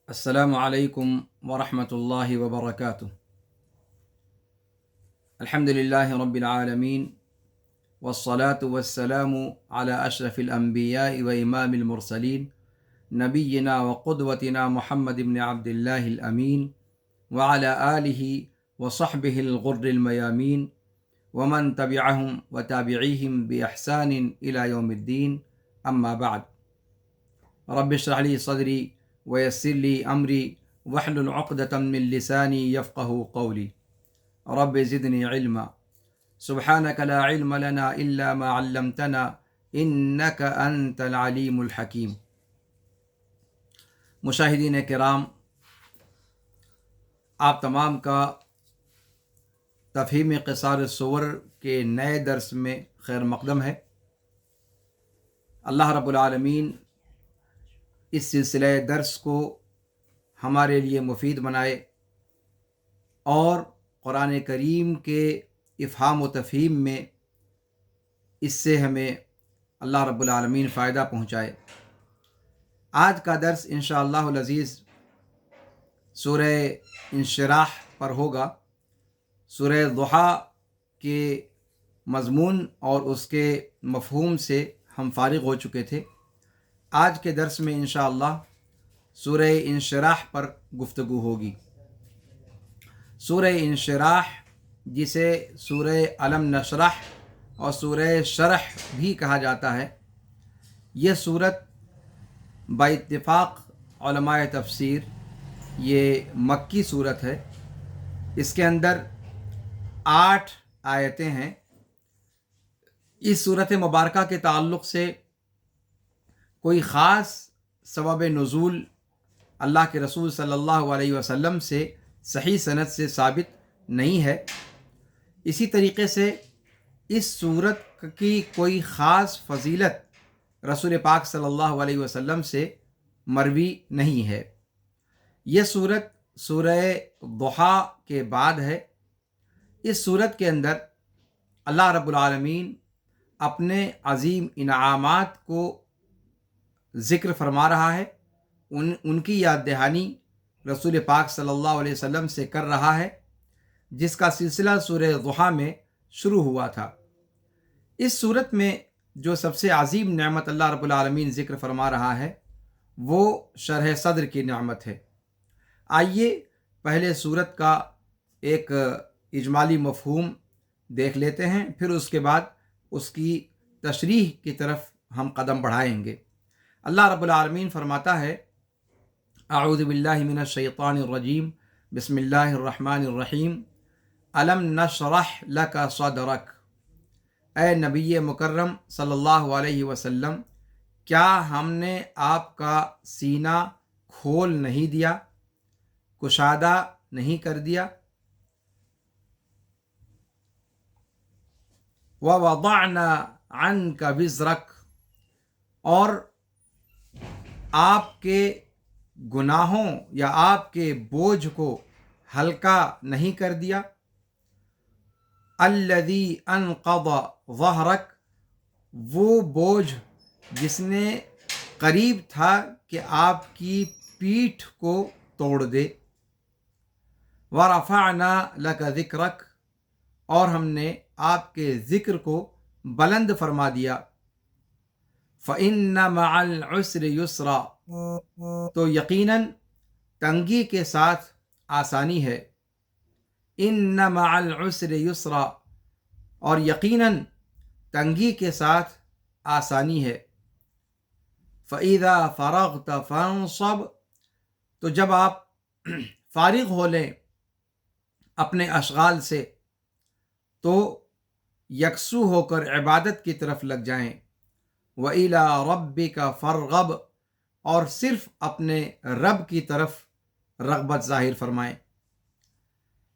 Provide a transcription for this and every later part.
السلام علیکم ورحمۃ اللہ وبرکاتہ۔ الحمد للہ رب العالمین والصلاة والسلام علی اشرف الانبیاء و امام المرسلین نبینا وقدوتنا محمد بن عبد اللہ الامین وعلی آلہ وصحبہ الغر المیامین ومن تبعہم وتابعیہم باحسان الی یوم الدین، اما بعد۔ رب اشرح لی صدری ویسر لی امری واحلل عقدۃ من لسانی یفقہوا قولی۔ رب زدنی علما سبحانک لا علم لنا الا ما علمتنا انک انت العلیم الحکیم۔ مشاہدین کرام، آپ تمام کا تفہیم قصار الصور کے نئے درس میں خیر مقدم ہے۔ اللہ رب العالمین اس سلسلہ درس کو ہمارے لیے مفید بنائے اور قرآن کریم کے افہام و تفہیم میں اس سے ہمیں اللہ رب العالمین فائدہ پہنچائے۔ آج کا درس انشاءاللہ العزیز سورہ انشراح پر ہوگا۔ سورہ ضحیٰ کے مضمون اور اس کے مفہوم سے ہم فارغ ہو چکے تھے۔ آج کے درس میں انشاءاللہ سورہ انشراح پر گفتگو ہوگی۔ سورہ انشراح، جسے سورہ الم نشرح اور سورہ شرح بھی کہا جاتا ہے، یہ سورت باتفاق علماء تفسیر یہ مکی سورت ہے۔ اس کے اندر 8 آیتیں ہیں۔ اس سورت مبارکہ کے تعلق سے کوئی خاص سبب نزول اللہ کے رسول صلی اللہ علیہ وسلم سے صحیح سند سے ثابت نہیں ہے۔ اسی طریقے سے اس سورت کی کوئی خاص فضیلت رسول پاک صلی اللہ علیہ وسلم سے مروی نہیں ہے۔ یہ سورت سورہ ضحیٰ کے بعد ہے۔ اس سورت کے اندر اللہ رب العالمین اپنے عظیم انعامات کو ذکر فرما رہا ہے، ان کی یاد دہانی رسول پاک صلی اللہ علیہ وسلم سے کر رہا ہے، جس کا سلسلہ سورہ ضحیٰ میں شروع ہوا تھا۔ اس صورت میں جو سب سے عظیم نعمت اللہ رب العالمین ذکر فرما رہا ہے وہ شرح صدر کی نعمت ہے۔ آئیے پہلے صورت کا ایک اجمالی مفہوم دیکھ لیتے ہیں، پھر اس کے بعد اس کی تشریح کی طرف ہم قدم بڑھائیں گے۔ اللہ رب العالمین فرماتا ہے، اعوذ باللہ من الشیطان الرجیم، بسم اللہ الرحمن الرحیم، الم نشرح لک صدرک۔ اے نبی مکرم صلی اللہ علیہ وسلم، کیا ہم نے آپ کا سینہ کھول نہیں دیا، کشادہ نہیں کر دیا؟ وَوَضَعْنَا عَنْكَ وِزْرَكَ، اور آپ کے گناہوں یا آپ کے بوجھ کو ہلکا نہیں کر دیا۔ الَّذِي أَنْقَضَ ظَهْرَكَ، وہ بوجھ جس نے قریب تھا کہ آپ کی پیٹھ کو توڑ دے۔ وَرَفَعْنَا لَكَ ذِكْرَكَ، اور ہم نے آپ کے ذکر کو بلند فرما دیا۔ فَإِنَّ مَعَ الْعُسْرِ يُسْرًا، تو یقیناً تنگی کے ساتھ آسانی ہے۔ إِنَّ مَعَ الْعُسْرِ يُسْرًا، اور یقیناً تنگی کے ساتھ آسانی ہے۔ فَإِذَا فَرَغْتَ فَانصَبْ، تو جب آپ فارغ ہو لیں اپنے اشغال سے تو یکسو ہو کر عبادت کی طرف لگ جائیں۔ وَإِلَىٰ رَبِّكَ فَارْغَب، اور صرف اپنے رب کی طرف رغبت ظاہر فرمائیں۔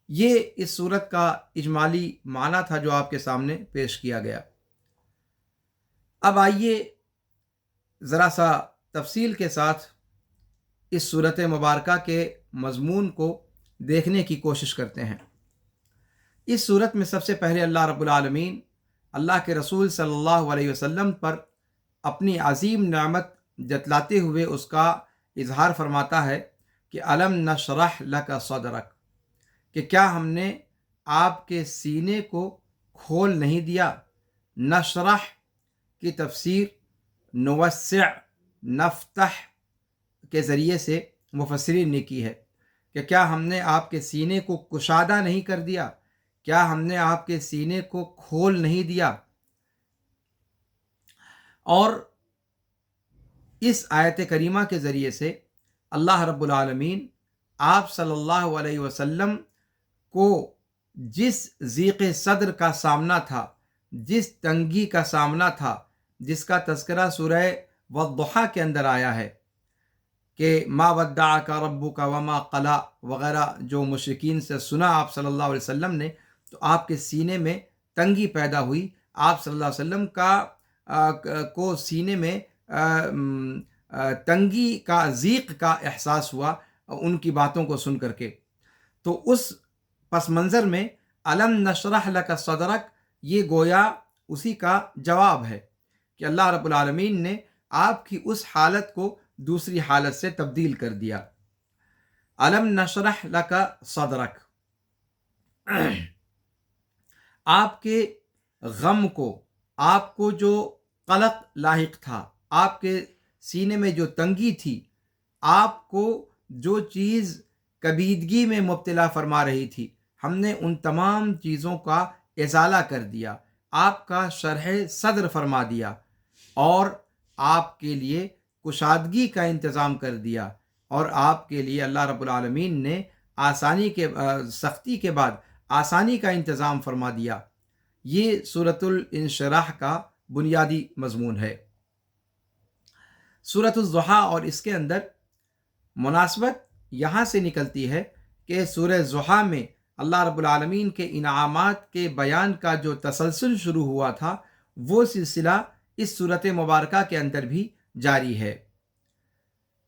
یہ اس صورت کا اجمالی معنی تھا جو آپ کے سامنے پیش کیا گیا۔ اب آئیے ذرا سا تفصیل کے ساتھ اس صورت مبارکہ کے مضمون کو دیکھنے کی کوشش کرتے ہیں۔ اس صورت میں سب سے پہلے اللہ رب العالمین اللہ کے رسول صلی اللہ علیہ وسلم پر اپنی عظیم نعمت جتلاتے ہوئے اس کا اظہار فرماتا ہے کہ علم نشرح لک صدرک، کہ کیا ہم نے آپ کے سینے کو کھول نہیں دیا۔ نشرح کی تفسیر نوسع، نفتح کے ذریعے سے مفسرین نے کی ہے کہ کیا ہم نے آپ کے سینے کو کشادہ نہیں کر دیا، کیا ہم نے آپ کے سینے کو کھول نہیں دیا۔ اور اس آیت کریمہ کے ذریعے سے اللہ رب العالمین آپ صلی اللہ علیہ وسلم کو جس ضیق صدر کا سامنا تھا، جس تنگی کا سامنا تھا، جس کا تذکرہ سورہ والضحیٰ کے اندر آیا ہے کہ ما ودعک ربک وما قلی وغیرہ، جو مشرکین سے سنا آپ صلی اللہ علیہ وسلم نے، تو آپ کے سینے میں تنگی پیدا ہوئی، آپ صلی اللہ علیہ وسلم کو سینے میں تنگی کا، ضیق کا احساس ہوا ان کی باتوں کو سن کر کے۔ تو اس پس منظر میں علم نشرح لک صدرک، یہ گویا اسی کا جواب ہے کہ اللہ رب العالمین نے آپ کی اس حالت کو دوسری حالت سے تبدیل کر دیا۔ علم نشرح لک صدرک، آپ کے غم کو، آپ کو جو قلق لاحق تھا، آپ کے سینے میں جو تنگی تھی، آپ کو جو چیز کبیدگی میں مبتلا فرما رہی تھی، ہم نے ان تمام چیزوں کا ازالہ کر دیا، آپ کا شرح صدر فرما دیا، اور آپ کے لیے کشادگی کا انتظام کر دیا، اور آپ کے لیے اللہ رب العالمین نے سختی کے بعد آسانی کا انتظام فرما دیا۔ یہ سورۃ الانشراح کا بنیادی مضمون ہے۔ سورۃ الضحیٰ اور اس کے اندر مناسبت یہاں سے نکلتی ہے کہ سورہ ضحیٰ میں اللہ رب العالمین کے انعامات کے بیان کا جو تسلسل شروع ہوا تھا، وہ سلسلہ اس سورۃ مبارکہ کے اندر بھی جاری ہے۔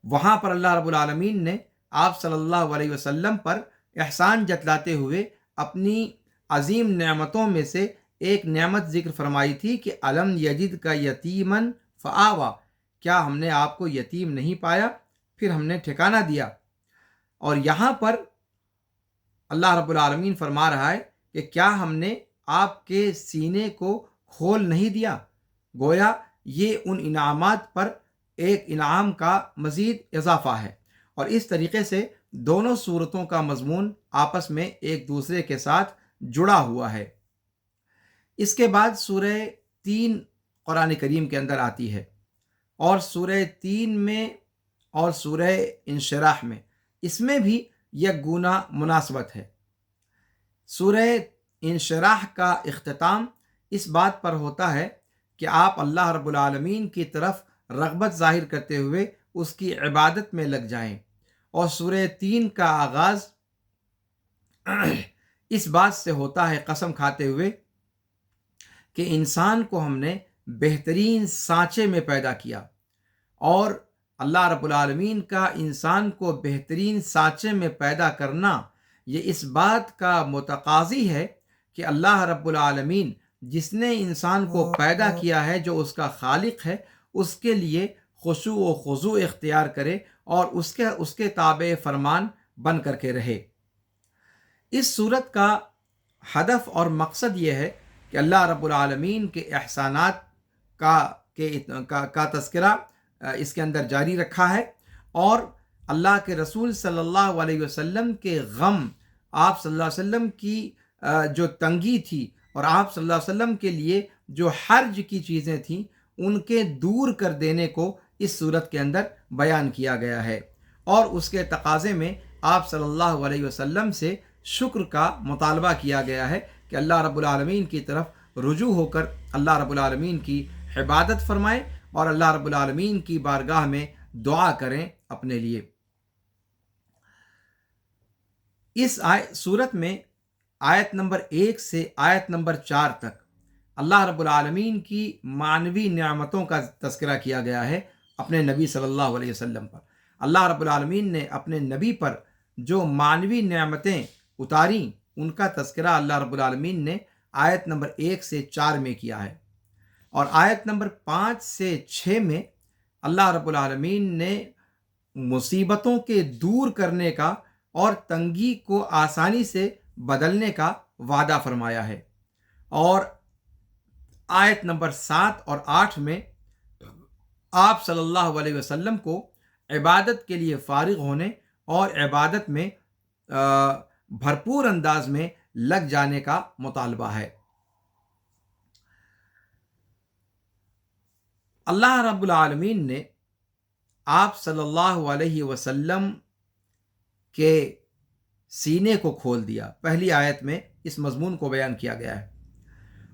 وہاں پر اللہ رب العالمین نے آپ صلی اللہ علیہ وسلم پر احسان جتلاتے ہوئے اپنی عظیم نعمتوں میں سے ایک نعمت ذکر فرمائی تھی کہ الم یجد کا یتیمن فآوا، کیا ہم نے آپ کو یتیم نہیں پایا پھر ہم نے ٹھکانہ دیا۔ اور یہاں پر اللہ رب العالمین فرما رہا ہے کہ کیا ہم نے آپ کے سینے کو کھول نہیں دیا۔ گویا یہ ان انعامات پر ایک انعام کا مزید اضافہ ہے، اور اس طریقے سے دونوں صورتوں کا مضمون آپس میں ایک دوسرے کے ساتھ جڑا ہوا ہے۔ اس کے بعد سورہ 3 قرآن کریم کے اندر آتی ہے، اور سورہ 3 میں اور سورہ انشراح میں اس میں بھی یک گونا مناسبت ہے۔ سورہ انشراح کا اختتام اس بات پر ہوتا ہے کہ آپ اللہ رب العالمین کی طرف رغبت ظاہر کرتے ہوئے اس کی عبادت میں لگ جائیں، اور سورہ 3 کا آغاز اس بات سے ہوتا ہے قسم کھاتے ہوئے کہ انسان کو ہم نے بہترین سانچے میں پیدا کیا، اور اللہ رب العالمین کا انسان کو بہترین سانچے میں پیدا کرنا یہ اس بات کا متقاضی ہے کہ اللہ رب العالمین جس نے انسان کو پیدا کیا ہے، جو اس کا خالق ہے، اس کے لیے خشوع و خضوع اختیار کرے اور اس کے تابع فرمان بن کر کے رہے۔ اس صورت کا ہدف اور مقصد یہ ہے کہ اللہ رب العالمین کے احسانات کا تذکرہ اس کے اندر جاری رکھا ہے، اور اللہ کے رسول صلی اللہ علیہ وسلم کے غم، آپ صلی اللہ علیہ وسلم کی جو تنگی تھی، اور آپ صلی اللہ علیہ وسلم کے لیے جو حرج کی چیزیں تھیں، ان کے دور کر دینے کو اس صورت کے اندر بیان کیا گیا ہے، اور اس کے تقاضے میں آپ صلی اللہ علیہ وسلم سے شکر کا مطالبہ کیا گیا ہے کہ اللہ رب العالمین کی طرف رجوع ہو کر اللہ رب العالمین کی عبادت فرمائیں، اور اللہ رب العالمین کی بارگاہ میں دعا کریں اپنے لیے۔ اس صورت میں آیت نمبر 1 سے آیت نمبر 4 تک اللہ رب العالمین کی معنوی نعمتوں کا تذکرہ کیا گیا ہے اپنے نبی صلی اللہ علیہ وسلم پر۔ اللہ رب العالمین نے اپنے نبی پر جو معنوی نعمتیں اتاریں، ان کا تذکرہ اللہ رب العالمین نے آیت نمبر 1 سے 4 میں کیا ہے، اور آیت نمبر 5 سے 6 میں اللہ رب العالمین نے مصیبتوں کے دور کرنے کا اور تنگی کو آسانی سے بدلنے کا وعدہ فرمایا ہے۔ اور آیت نمبر 7 اور 8 میں آپ صلی اللہ علیہ وسلم کو عبادت کے لیے فارغ ہونے اور عبادت میں بھرپور انداز میں لگ جانے کا مطالبہ ہے۔ اللہ رب العالمین نے آپ صلی اللہ علیہ وسلم کے سینے کو کھول دیا۔ پہلی آیت میں اس مضمون کو بیان کیا گیا ہے،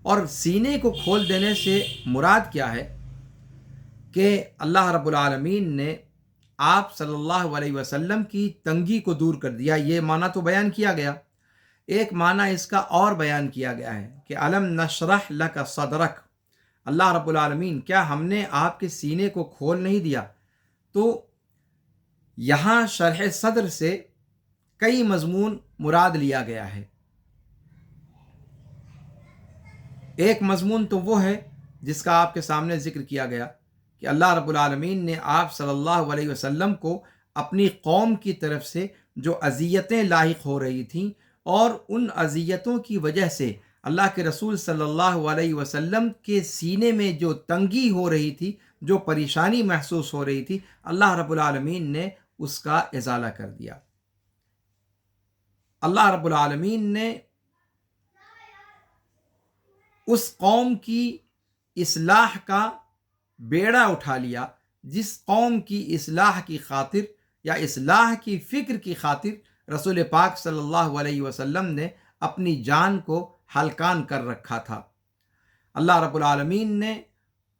اور سینے کو کھول دینے سے مراد کیا ہے کہ اللہ رب العالمین نے آپ صلی اللہ علیہ وسلم کی تنگی کو دور کر دیا، یہ معنی تو بیان کیا گیا۔ ایک معنی اس کا اور بیان کیا گیا ہے کہ الم نشرح لک صدرک، اللہ رب العالمین کیا ہم نے آپ کے سینے کو کھول نہیں دیا؟ تو یہاں شرح صدر سے کئی مضمون مراد لیا گیا ہے۔ ایک مضمون تو وہ ہے جس کا آپ کے سامنے ذکر کیا گیا کہ اللہ رب العالمین نے آپ صلی اللہ علیہ وسلم کو اپنی قوم کی طرف سے جو اذیتیں لاحق ہو رہی تھیں، اور ان اذیتوں کی وجہ سے اللہ کے رسول صلی اللہ علیہ وسلم کے سینے میں جو تنگی ہو رہی تھی، جو پریشانی محسوس ہو رہی تھی، اللہ رب العالمین نے اس کا ازالہ کر دیا۔ اللہ رب العالمین نے اس قوم کی اصلاح کا بیڑا اٹھا لیا جس قوم کی اصلاح کی خاطر یا اصلاح کی فکر کی خاطر رسول پاک صلی اللہ علیہ وسلم نے اپنی جان کو ہلکان کر رکھا تھا۔ اللہ رب العالمین نے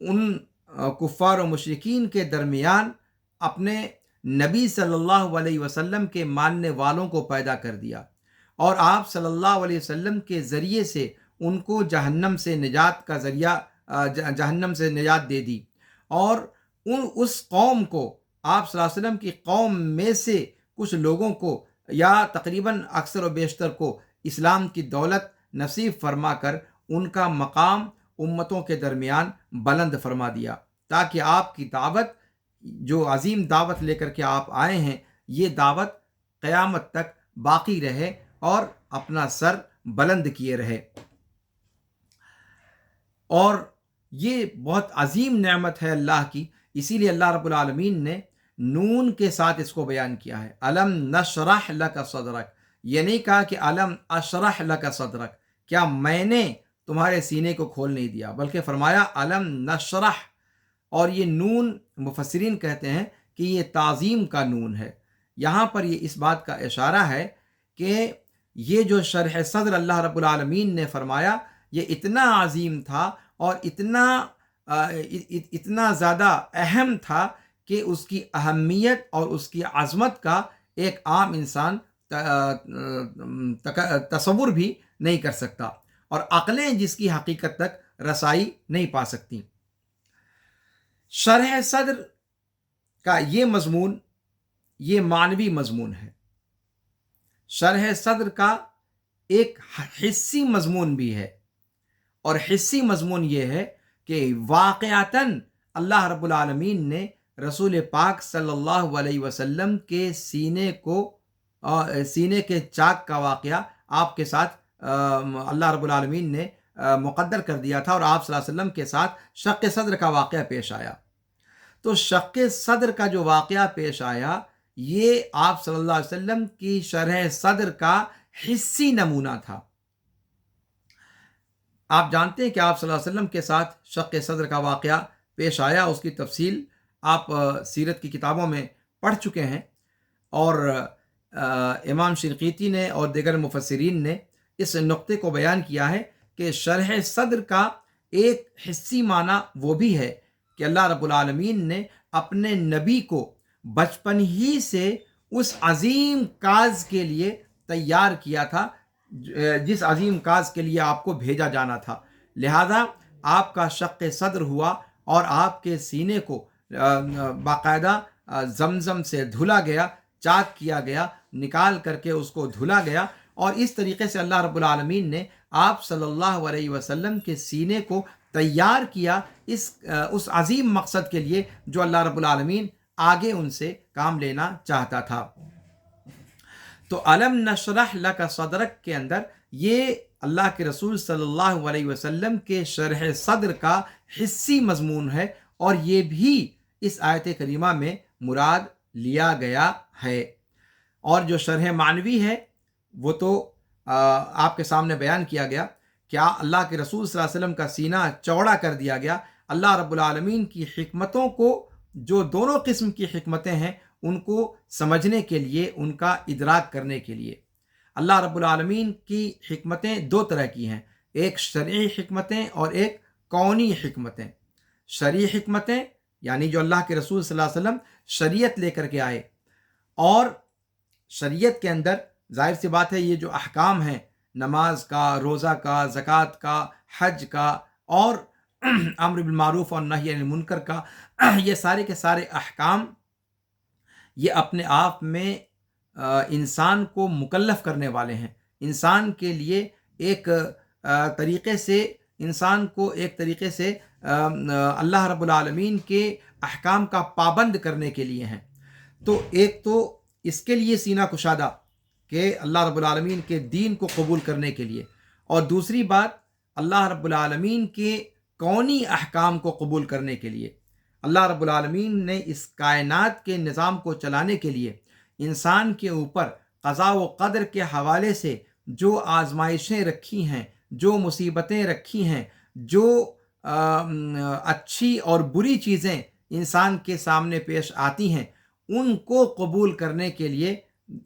ان کفار و مشرکین کے درمیان اپنے نبی صلی اللہ علیہ وسلم کے ماننے والوں کو پیدا کر دیا، اور آپ صلی اللہ علیہ وسلم کے ذریعے سے ان کو جہنم سے نجات کا ذریعہ جہنم سے نجات دے دی، اور اس قوم کو آپ صلی اللہ علیہ وسلم کی قوم میں سے کچھ لوگوں کو یا تقریباً اکثر و بیشتر کو اسلام کی دولت نصیب فرما کر ان کا مقام امتوں کے درمیان بلند فرما دیا، تاکہ آپ کی دعوت، جو عظیم دعوت لے کر کے آپ آئے ہیں، یہ دعوت قیامت تک باقی رہے اور اپنا سر بلند کیے رہے۔ اور یہ بہت عظیم نعمت ہے اللہ کی، اسی لیے اللہ رب العالمین نے نون کے ساتھ اس کو بیان کیا ہے، الم نشرح لک صدرک۔ یہ نہیں کہا کہ الم اشرح لک صدرک، کیا میں نے تمہارے سینے کو کھول نہیں دیا، بلکہ فرمایا الم نشرح۔ اور یہ نون مفسرین کہتے ہیں کہ یہ تعظیم کا نون ہے۔ یہاں پر یہ اس بات کا اشارہ ہے کہ یہ جو شرح صدر اللہ رب العالمین نے فرمایا، یہ اتنا عظیم تھا اور اتنا زیادہ اہم تھا کہ اس کی اہمیت اور اس کی عظمت کا ایک عام انسان تصور بھی نہیں کر سکتا، اور عقلیں جس کی حقیقت تک رسائی نہیں پا سکتی۔ شرح صدر کا یہ مضمون، یہ معنوی مضمون ہے۔ شرح صدر کا ایک حسی مضمون بھی ہے، اور حسی مضمون یہ ہے کہ واقعتاً اللہ رب العالمین نے رسول پاک صلی اللہ علیہ وسلم کے سینے کے چاک کا واقعہ آپ کے ساتھ اللہ رب العالمین نے مقدر کر دیا تھا، اور آپ صلی اللہ علیہ وسلم کے ساتھ شق صدر کا واقعہ پیش آیا۔ تو شق صدر کا جو واقعہ پیش آیا، یہ آپ صلی اللہ علیہ وسلم کی شرح صدر کا حسی نمونہ تھا۔ آپ جانتے ہیں کہ آپ صلی اللہ علیہ وسلم کے ساتھ شق صدر کا واقعہ پیش آیا، اس کی تفصیل آپ سیرت کی کتابوں میں پڑھ چکے ہیں، اور امام شنقیطی نے اور دیگر مفسرین نے اس نقطے کو بیان کیا ہے کہ شرح صدر کا ایک حسی معنی وہ بھی ہے کہ اللہ رب العالمین نے اپنے نبی کو بچپن ہی سے اس عظیم کاز کے لیے تیار کیا تھا جس عظیم کاز کے لیے آپ کو بھیجا جانا تھا، لہذا آپ کا شق صدر ہوا اور آپ کے سینے کو باقاعدہ زمزم سے دھلا گیا، چاک کیا گیا، نکال کر کے اس کو دھلا گیا، اور اس طریقے سے اللہ رب العالمین نے آپ صلی اللہ علیہ وسلم کے سینے کو تیار کیا اس عظیم مقصد کے لیے جو اللہ رب العالمین آگے ان سے کام لینا چاہتا تھا۔ تو علم نشرح لک صدرک کے اندر یہ اللہ کے رسول صلی اللہ علیہ وسلم کے شرح صدر کا حصی مضمون ہے، اور یہ بھی اس آیت کریمہ میں مراد لیا گیا ہے۔ اور جو شرح معنوی ہے وہ تو آپ کے سامنے بیان کیا گیا۔ کیا اللہ کے رسول صلی اللہ علیہ وسلم کا سینہ چوڑا کر دیا گیا اللہ رب العالمین کی حکمتوں کو، جو دونوں قسم کی حکمتیں ہیں، ان کو سمجھنے کے لیے، ان کا ادراک کرنے کے لیے۔ اللہ رب العالمین کی حکمتیں دو طرح کی ہیں، ایک شرعی حکمتیں اور ایک کونی حکمتیں۔ شرعی حکمتیں یعنی جو اللہ کے رسول صلی اللہ علیہ وسلم شریعت لے کر کے آئے، اور شریعت کے اندر ظاہر سی بات ہے یہ جو احکام ہیں، نماز کا، روزہ کا، زکوٰۃ کا، حج کا، اور امر بالمعروف اور نہی عن المنکر کا، یہ سارے کے سارے احکام یہ اپنے آپ میں انسان کو مکلف کرنے والے ہیں، انسان کے لیے ایک طریقے سے، انسان کو ایک طریقے سے اللہ رب العالمین کے احکام کا پابند کرنے کے لیے ہیں۔ تو ایک تو اس کے لیے سینہ کشادہ کہ اللہ رب العالمین کے دین کو قبول کرنے کے لیے، اور دوسری بات اللہ رب العالمین کے کونی احکام کو قبول کرنے کے لیے۔ اللہ رب العالمین نے اس کائنات کے نظام کو چلانے کے لیے انسان کے اوپر قضاء و قدر کے حوالے سے جو آزمائشیں رکھی ہیں، جو مصیبتیں رکھی ہیں، جو اچھی اور بری چیزیں انسان کے سامنے پیش آتی ہیں، ان کو قبول کرنے کے لیے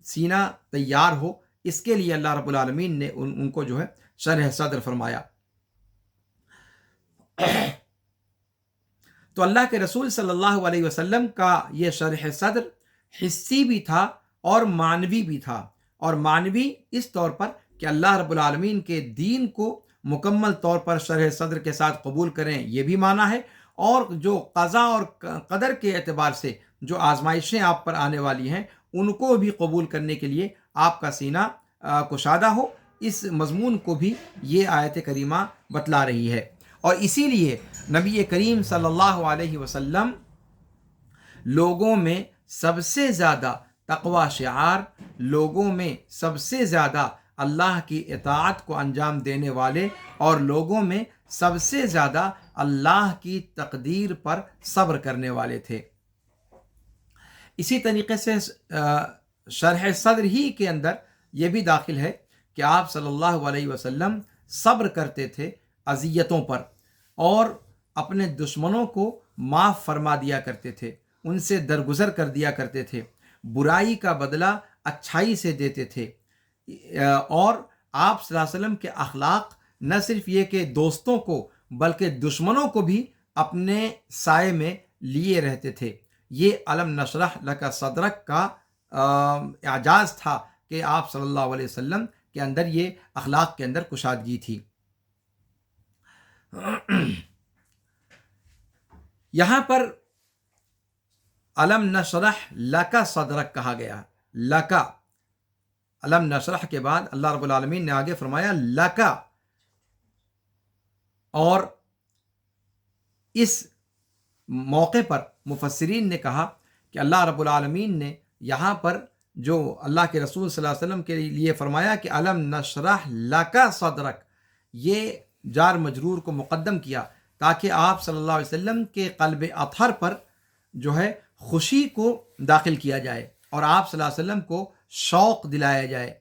سینہ تیار ہو، اس کے لیے اللہ رب العالمین نے ان کو جو ہے شرح صدر فرمایا۔ تو اللہ کے رسول صلی اللہ علیہ وسلم کا یہ شرح صدر حصی بھی تھا اور معنوی بھی تھا، اور معنوی اس طور پر کہ اللہ رب العالمین کے دین کو مکمل طور پر شرح صدر کے ساتھ قبول کریں، یہ بھی معنی ہے، اور جو قضاء اور قدر کے اعتبار سے جو آزمائشیں آپ پر آنے والی ہیں ان کو بھی قبول کرنے کے لیے آپ کا سینہ کشادہ ہو، اس مضمون کو بھی یہ آیت کریمہ بتلا رہی ہے۔ اور اسی لیے نبی کریم صلی اللہ علیہ وسلم لوگوں میں سب سے زیادہ تقوی شعار، لوگوں میں سب سے زیادہ اللہ کی اطاعت کو انجام دینے والے، اور لوگوں میں سب سے زیادہ اللہ کی تقدیر پر صبر کرنے والے تھے۔ اسی طریقے سے شرح صدر ہی کے اندر یہ بھی داخل ہے کہ آپ صلی اللہ علیہ وسلم صبر کرتے تھے اذیتوں پر، اور اپنے دشمنوں کو معاف فرما دیا کرتے تھے، ان سے درگزر کر دیا کرتے تھے، برائی کا بدلہ اچھائی سے دیتے تھے۔ اور آپ صلی اللہ علیہ وسلم کے اخلاق نہ صرف یہ کہ دوستوں کو بلکہ دشمنوں کو بھی اپنے سائے میں لیے رہتے تھے۔ یہ علم نشرح لک صدرک کا اعجاز تھا کہ آپ صلی اللہ علیہ وسلم کے اندر یہ اخلاق کے اندر کشادگی تھی۔ یہاں پر علم نشرح لک صدرک کہا گیا، لکا، علم نشرح کے بعد اللہ رب العالمین نے آگے فرمایا لکا، اور اس موقع پر مفسرین نے کہا کہ اللہ رب العالمین نے یہاں پر جو اللہ کے رسول صلی اللہ علیہ وسلم کے لیے فرمایا کہ علم نشرح لک صدرک، یہ جار مجرور کو مقدم کیا تاکہ آپ صلی اللہ علیہ وسلم کے قلب اطہر پر جو ہے خوشی کو داخل کیا جائے، اور آپ صلی اللہ علیہ وسلم کو شوق دلایا جائے۔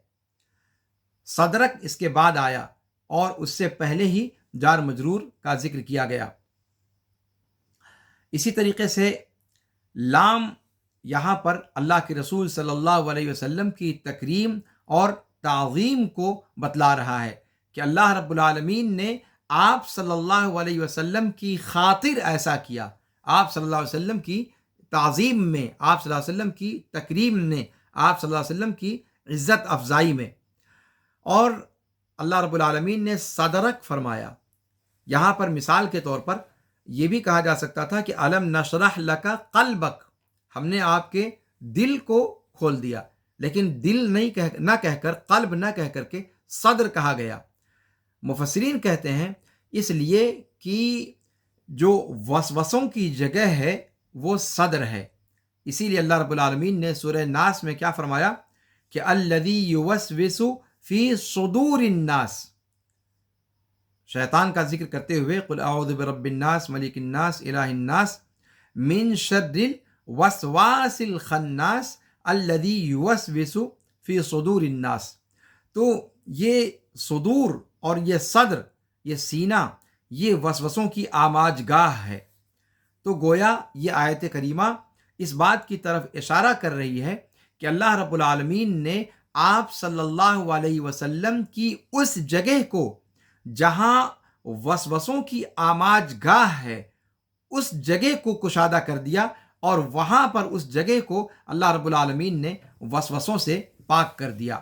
صدرک اس کے بعد آیا، اور اس سے پہلے ہی جار مجرور کا ذکر کیا گیا۔ اسی طریقے سے لام یہاں پر اللہ کے رسول صلی اللہ علیہ وسلم کی تکریم اور تعظیم کو بتلا رہا ہے کہ اللہ رب العالمین نے آپ صلی اللہ علیہ وسلم کی خاطر ایسا کیا، آپ صلی اللہ علیہ وسلم کی تعظیم میں، آپ صلی اللہ علیہ وسلم کی تکریم نے، آپ صلی اللہ علیہ وسلم کی عزت افزائی میں۔ اور اللہ رب العالمین نے صدرک فرمایا، یہاں پر مثال کے طور پر یہ بھی کہا جا سکتا تھا کہ علم نشرح لک قلبک، ہم نے آپ کے دل کو کھول دیا، لیکن دل نہ کہہ کر، قلب نہ کہہ کر کے صدر کہا گیا۔ مفسرین کہتے ہیں اس لیے کہ جو وسوسوں کی جگہ ہے وہ صدر ہے، اسی لیے اللہ رب العالمین نے سورہ ناس میں کیا فرمایا کہ الذی یوسوس فی صدور الناس، شیطان کا ذکر کرتے ہوئے قل اعوذ برب الناس ملک الناس الہ الناس من شر الوسواس الخناس الذی یوسوس فی صدور الناس. تو یہ صدور اور یہ صدر، یہ سینہ، یہ وسوسوں کی آماج گاہ ہے. تو گویا یہ آیت کریمہ اس بات کی طرف اشارہ کر رہی ہے کہ اللہ رب العالمین نے آپ صلی اللہ علیہ وسلم کی اس جگہ کو جہاں وسوسوں کی آماج گاہ ہے، اس جگہ کو کشادہ کر دیا، اور وہاں پر اس جگہ کو اللہ رب العالمین نے وسوسوں سے پاک کر دیا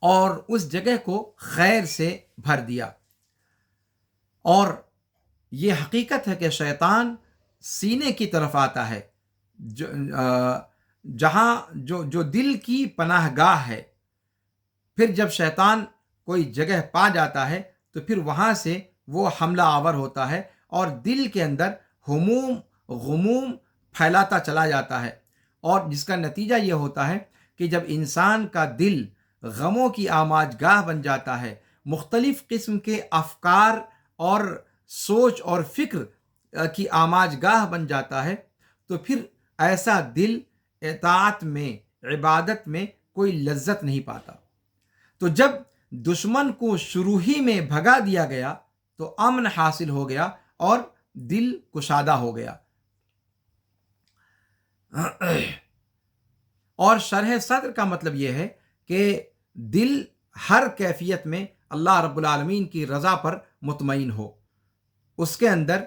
اور اس جگہ کو خیر سے بھر دیا. اور یہ حقیقت ہے کہ شیطان سینے کی طرف آتا ہے، جہاں جو دل کی پناہ گاہ ہے. پھر جب شیطان کوئی جگہ پا جاتا ہے تو پھر وہاں سے وہ حملہ آور ہوتا ہے اور دل کے اندر ہموم غموم پھیلاتا چلا جاتا ہے، اور جس کا نتیجہ یہ ہوتا ہے کہ جب انسان کا دل غموں کی آماج گاہ بن جاتا ہے، مختلف قسم کے افکار اور سوچ اور فکر کی آماج گاہ بن جاتا ہے، تو پھر ایسا دل اطاعت میں، عبادت میں کوئی لذت نہیں پاتا. تو جب دشمن کو شروع ہی میں بھگا دیا گیا تو امن حاصل ہو گیا اور دل کشادہ ہو گیا. اور شرح صدر کا مطلب یہ ہے کہ دل ہر کیفیت میں اللہ رب العالمین کی رضا پر مطمئن ہو، اس کے اندر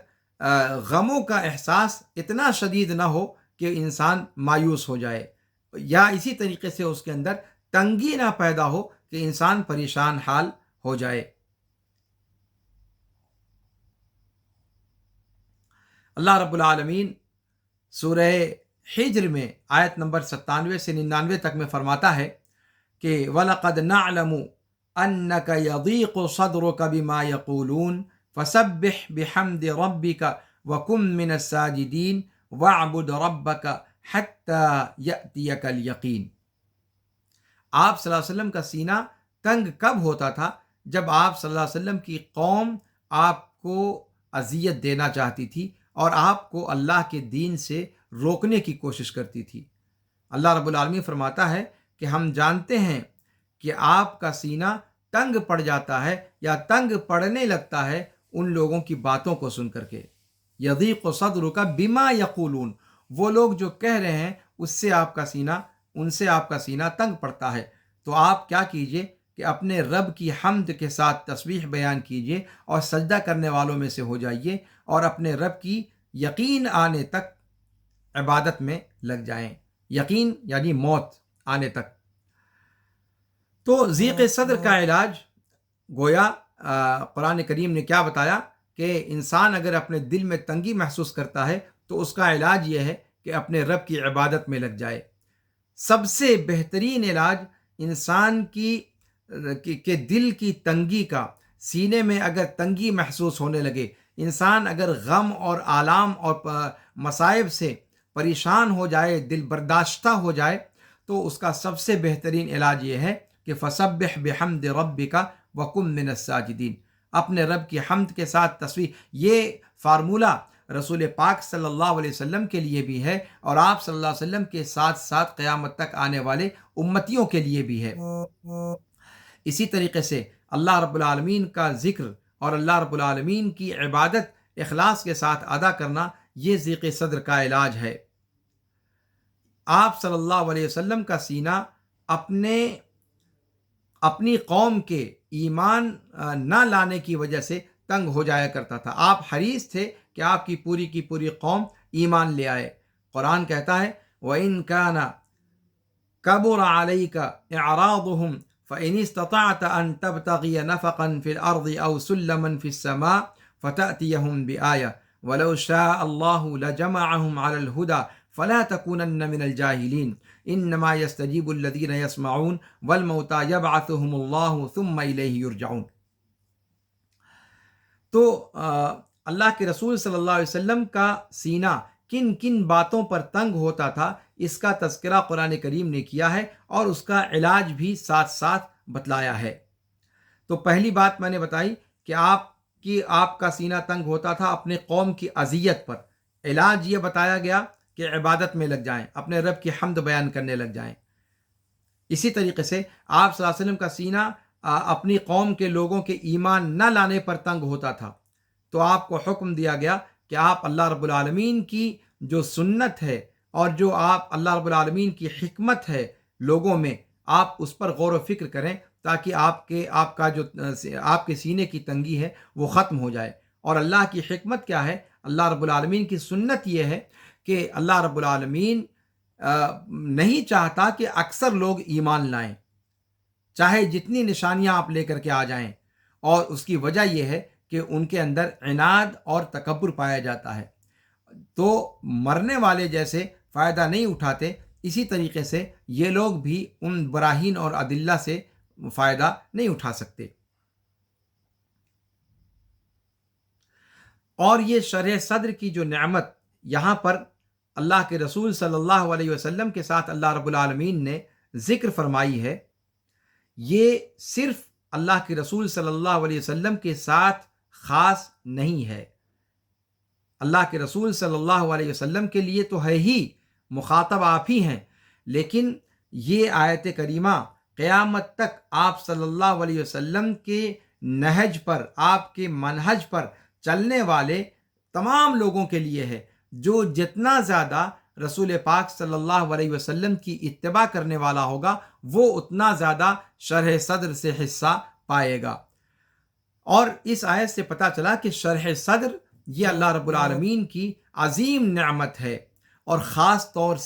غموں کا احساس اتنا شدید نہ ہو کہ انسان مایوس ہو جائے، یا اسی طریقے سے اس کے اندر تنگی نہ پیدا ہو کہ انسان پریشان حال ہو جائے. اللہ رب العالمین سورہ حجر میں آیت نمبر 97 سے 99 تک میں فرماتا ہے کہ وَلَقَدْ نَعْلَمُ أَنَّكَ يَضِيقُ صَدْرُكَ بِمَا يَقُولُونَ فَسَبِّحْ بِحَمْدِ رَبِّكَ وَكُن مِّنَ السَّاجِدِينَ وَاعْبُدْ رَبَّكَ حَتَّى يَأْتِيَكَ الْيَقِينُ. آپ صلی اللہ علیہ وسلم کا سینہ تنگ کب ہوتا تھا؟ جب آپ صلی اللہ علیہ وسلم کی قوم آپ کو اذیت دینا چاہتی تھی اور آپ کو اللہ کے دین سے روکنے کی کوشش کرتی تھی. اللہ رب العالمین فرماتا ہے کہ ہم جانتے ہیں کہ آپ کا سینہ تنگ پڑ جاتا ہے یا تنگ پڑنے لگتا ہے ان لوگوں کی باتوں کو سن کر کے. یضیق صدرک بما یقولون، وہ لوگ جو کہہ رہے ہیں ان سے آپ کا سینہ تنگ پڑتا ہے. تو آپ کیا کیجئے کہ اپنے رب کی حمد کے ساتھ تسبیح بیان کیجئے اور سجدہ کرنے والوں میں سے ہو جائیے، اور اپنے رب کی یقین آنے تک عبادت میں لگ جائیں. یقین یعنی موت آنے تک. تو ضیق صدر کا علاج گویا قرآن کریم نے کیا بتایا کہ انسان اگر اپنے دل میں تنگی محسوس کرتا ہے تو اس کا علاج یہ ہے کہ اپنے رب کی عبادت میں لگ جائے. سب سے بہترین علاج انسان کے دل کی تنگی کا، سینے میں اگر تنگی محسوس ہونے لگے، انسان اگر غم اور آلام اور مصائب سے پریشان ہو جائے، دل برداشتہ ہو جائے، تو اس کا سب سے بہترین علاج یہ ہے کہ فسبح بحمد ربک وکن من الساجدین. اپنے رب کی حمد کے ساتھ تسبیح. یہ فارمولہ رسول پاک صلی اللہ علیہ وسلم کے لیے بھی ہے اور آپ صلی اللہ علیہ وسلم کے ساتھ ساتھ قیامت تک آنے والے امتیوں کے لیے بھی ہے. اسی طریقے سے اللہ رب العالمین کا ذکر اور اللہ رب العالمین کی عبادت اخلاص کے ساتھ ادا کرنا، یہ ضیق صدر کا علاج ہے. آپ صلی اللہ علیہ وسلم کا سینہ اپنی قوم کے ایمان نہ لانے کی وجہ سے تنگ ہو جایا کرتا تھا. آپ حریص تھے کہ آپ کی پوری قوم ایمان لے آئے. قرآن کہتا ہے وَإِن كَانَ كَبُرَ عَلَيْكَ إِعْرَاضُهُمْ فَإِنِ اسْتَطَعْتَ أَن تَبْتَغِيَ نَفَقًا فِي الْأَرْضِ أَوْ سُلَّمًا فِي السَّمَاءِ فَتَأْتِيَهُمْ بِآيَةٍ وَلَوْ شَاءَ اللَّهُ لَجَمَعَهُمْ عَلَى الْهُدَى فلا تكونن من الجاهلين انما يستجيب الذين يسمعون والموتى يبعثهم الله ثم اليه يرجعون. تو اللہ کے رسول صلی اللہ علیہ وسلم کا سینہ کن کن باتوں پر تنگ ہوتا تھا، اس کا تذکرہ قرآن کریم نے کیا ہے اور اس کا علاج بھی ساتھ ساتھ بتلایا ہے۔ تو پہلی بات میں نے بتائی کہ آپ کا سینہ تنگ ہوتا تھا اپنے قوم کی اذیت پر، علاج یہ بتایا گیا کہ عبادت میں لگ جائیں، اپنے رب کی حمد بیان کرنے لگ جائیں۔ اسی طریقے سے آپ صلی اللہ علیہ وسلم کا سینہ اپنی قوم کے لوگوں کے ایمان نہ لانے پر تنگ ہوتا تھا، تو آپ کو حکم دیا گیا کہ آپ اللہ رب العالمین کی جو سنت ہے اور جو آپ اللہ رب العالمین کی حکمت ہے لوگوں میں، آپ اس پر غور و فکر کریں تاکہ آپ کے سینے کی تنگی ہے وہ ختم ہو جائے۔ اور اللہ کی حکمت کیا ہے؟ اللہ رب العالمین کی سنت یہ ہے کہ اللہ رب العالمین نہیں چاہتا کہ اکثر لوگ ایمان لائیں، چاہے جتنی نشانیاں آپ لے کر کے آ جائیں، اور اس کی وجہ یہ ہے کہ ان کے اندر عناد اور تکبر پایا جاتا ہے۔ تو مرنے والے جیسے فائدہ نہیں اٹھاتے، اسی طریقے سے یہ لوگ بھی ان براہین اور ادلہ سے فائدہ نہیں اٹھا سکتے۔ اور یہ شرح صدر کی جو نعمت یہاں پر اللہ کے رسول صلی اللہ علیہ وسلم کے ساتھ اللہ رب العالمین نے ذکر فرمائی ہے، یہ صرف اللہ کے رسول صلی اللہ علیہ وسلم کے ساتھ خاص نہیں ہے۔ اللہ کے رسول صلی اللہ علیہ وسلم کے لیے تو ہے ہی، مخاطب آپ ہی ہیں، لیکن یہ آیت کریمہ قیامت تک آپ صلی اللہ علیہ وسلم کے نہج پر، آپ کے منہج پر چلنے والے تمام لوگوں کے لیے ہے۔ جو جتنا زیادہ رسول پاک صلی اللہ علیہ وسلم کی اتباع کرنے والا ہوگا، وہ اتنا زیادہ شرح صدر سے حصہ پائے گا۔ اور اس آیت سے پتہ چلا کہ شرح صدر یہ اللہ رب العالمین کی عظیم نعمت ہے، اور خاص طور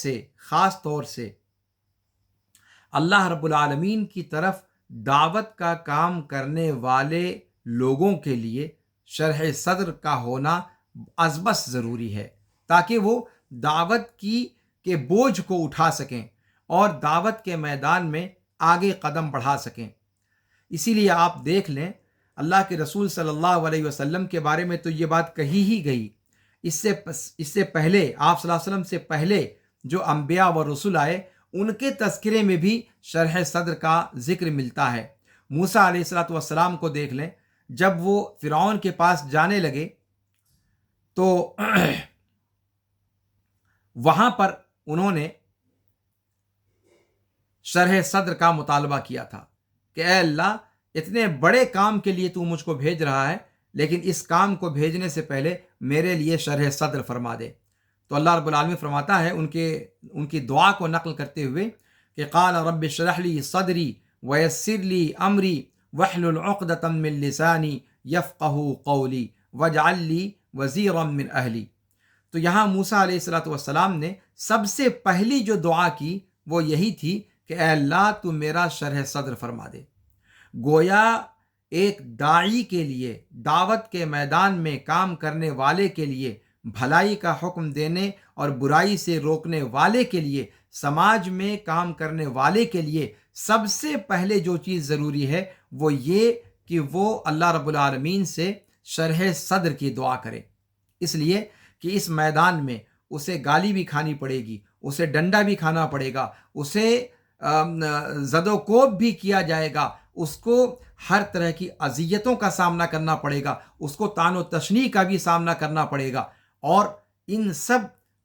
سے اللہ رب العالمین کی طرف دعوت کا کام کرنے والے لوگوں کے لیے شرح صدر کا ہونا از بس ضروری ہے، تاکہ وہ دعوت کے بوجھ کو اٹھا سکیں اور دعوت کے میدان میں آگے قدم بڑھا سکیں۔ اسی لیے آپ دیکھ لیں، اللہ کے رسول صلی اللہ علیہ وسلم کے بارے میں تو یہ بات کہی ہی گئی، اس سے پہلے آپ صلی اللہ علیہ وسلم سے پہلے جو انبیاء و رسول آئے، ان کے تذکرے میں بھی شرح صدر کا ذکر ملتا ہے۔ موسیٰ علیہ السلام کو دیکھ لیں، جب وہ فرعون کے پاس جانے لگے تو وہاں پر انہوں نے شرح صدر کا مطالبہ کیا تھا کہ اے اللہ، اتنے بڑے کام کے لیے تو مجھ کو بھیج رہا ہے، لیکن اس کام کو بھیجنے سے پہلے میرے لیے شرح صدر فرما دے۔ تو اللہ رب العالمین فرماتا ہے ان کی دعا کو نقل کرتے ہوئے کہ قال رب اشرح لی صدری ویسر لی امری واحلل عقدۃ من لسانی یفقہوا قولی واجعل لی وزیرا من اہلی۔ تو یہاں موسیٰ علیہ السلام نے سب سے پہلی جو دعا کی وہ یہی تھی کہ اے اللہ، تو میرا شرح صدر فرما دے۔ گویا ایک داعی کے لیے، دعوت کے میدان میں کام کرنے والے کے لیے، بھلائی کا حکم دینے اور برائی سے روکنے والے کے لیے، سماج میں کام کرنے والے کے لیے سب سے پہلے جو چیز ضروری ہے وہ یہ کہ وہ اللہ رب العالمین سے شرح صدر کی دعا کرے، اس لیے کہ اس میدان میں اسے گالی بھی کھانی پڑے گی، اسے ڈنڈا بھی کھانا پڑے گا، اسے زد و کوب بھی کیا جائے گا، اس کو ہر طرح کی اذیتوں کا سامنا کرنا پڑے گا، اس کو طعن و تشنیع کا بھی سامنا کرنا پڑے گا۔ اور ان سب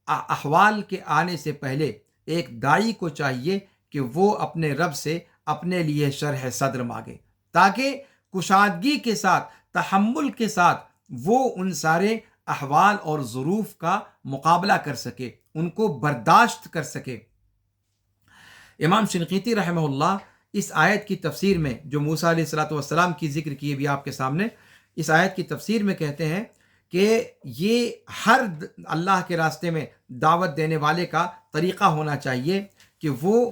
احوال کے آنے سے پہلے ایک داعی کو چاہیے کہ وہ اپنے رب سے اپنے لیے شرح صدر مانگے، تاکہ کشادگی کے ساتھ، تحمل کے ساتھ وہ ان سارے احوال اور ظروف کا مقابلہ کر سکے، ان کو برداشت کر سکے۔ امام شنقیطی رحمہ اللہ اس آیت کی تفسیر میں، جو موسیٰ علیہ السلام کی ذکر کی بھی آپ کے سامنے، اس آیت کی تفسیر میں کہتے ہیں کہ یہ ہر اللہ کے راستے میں دعوت دینے والے کا طریقہ ہونا چاہیے کہ وہ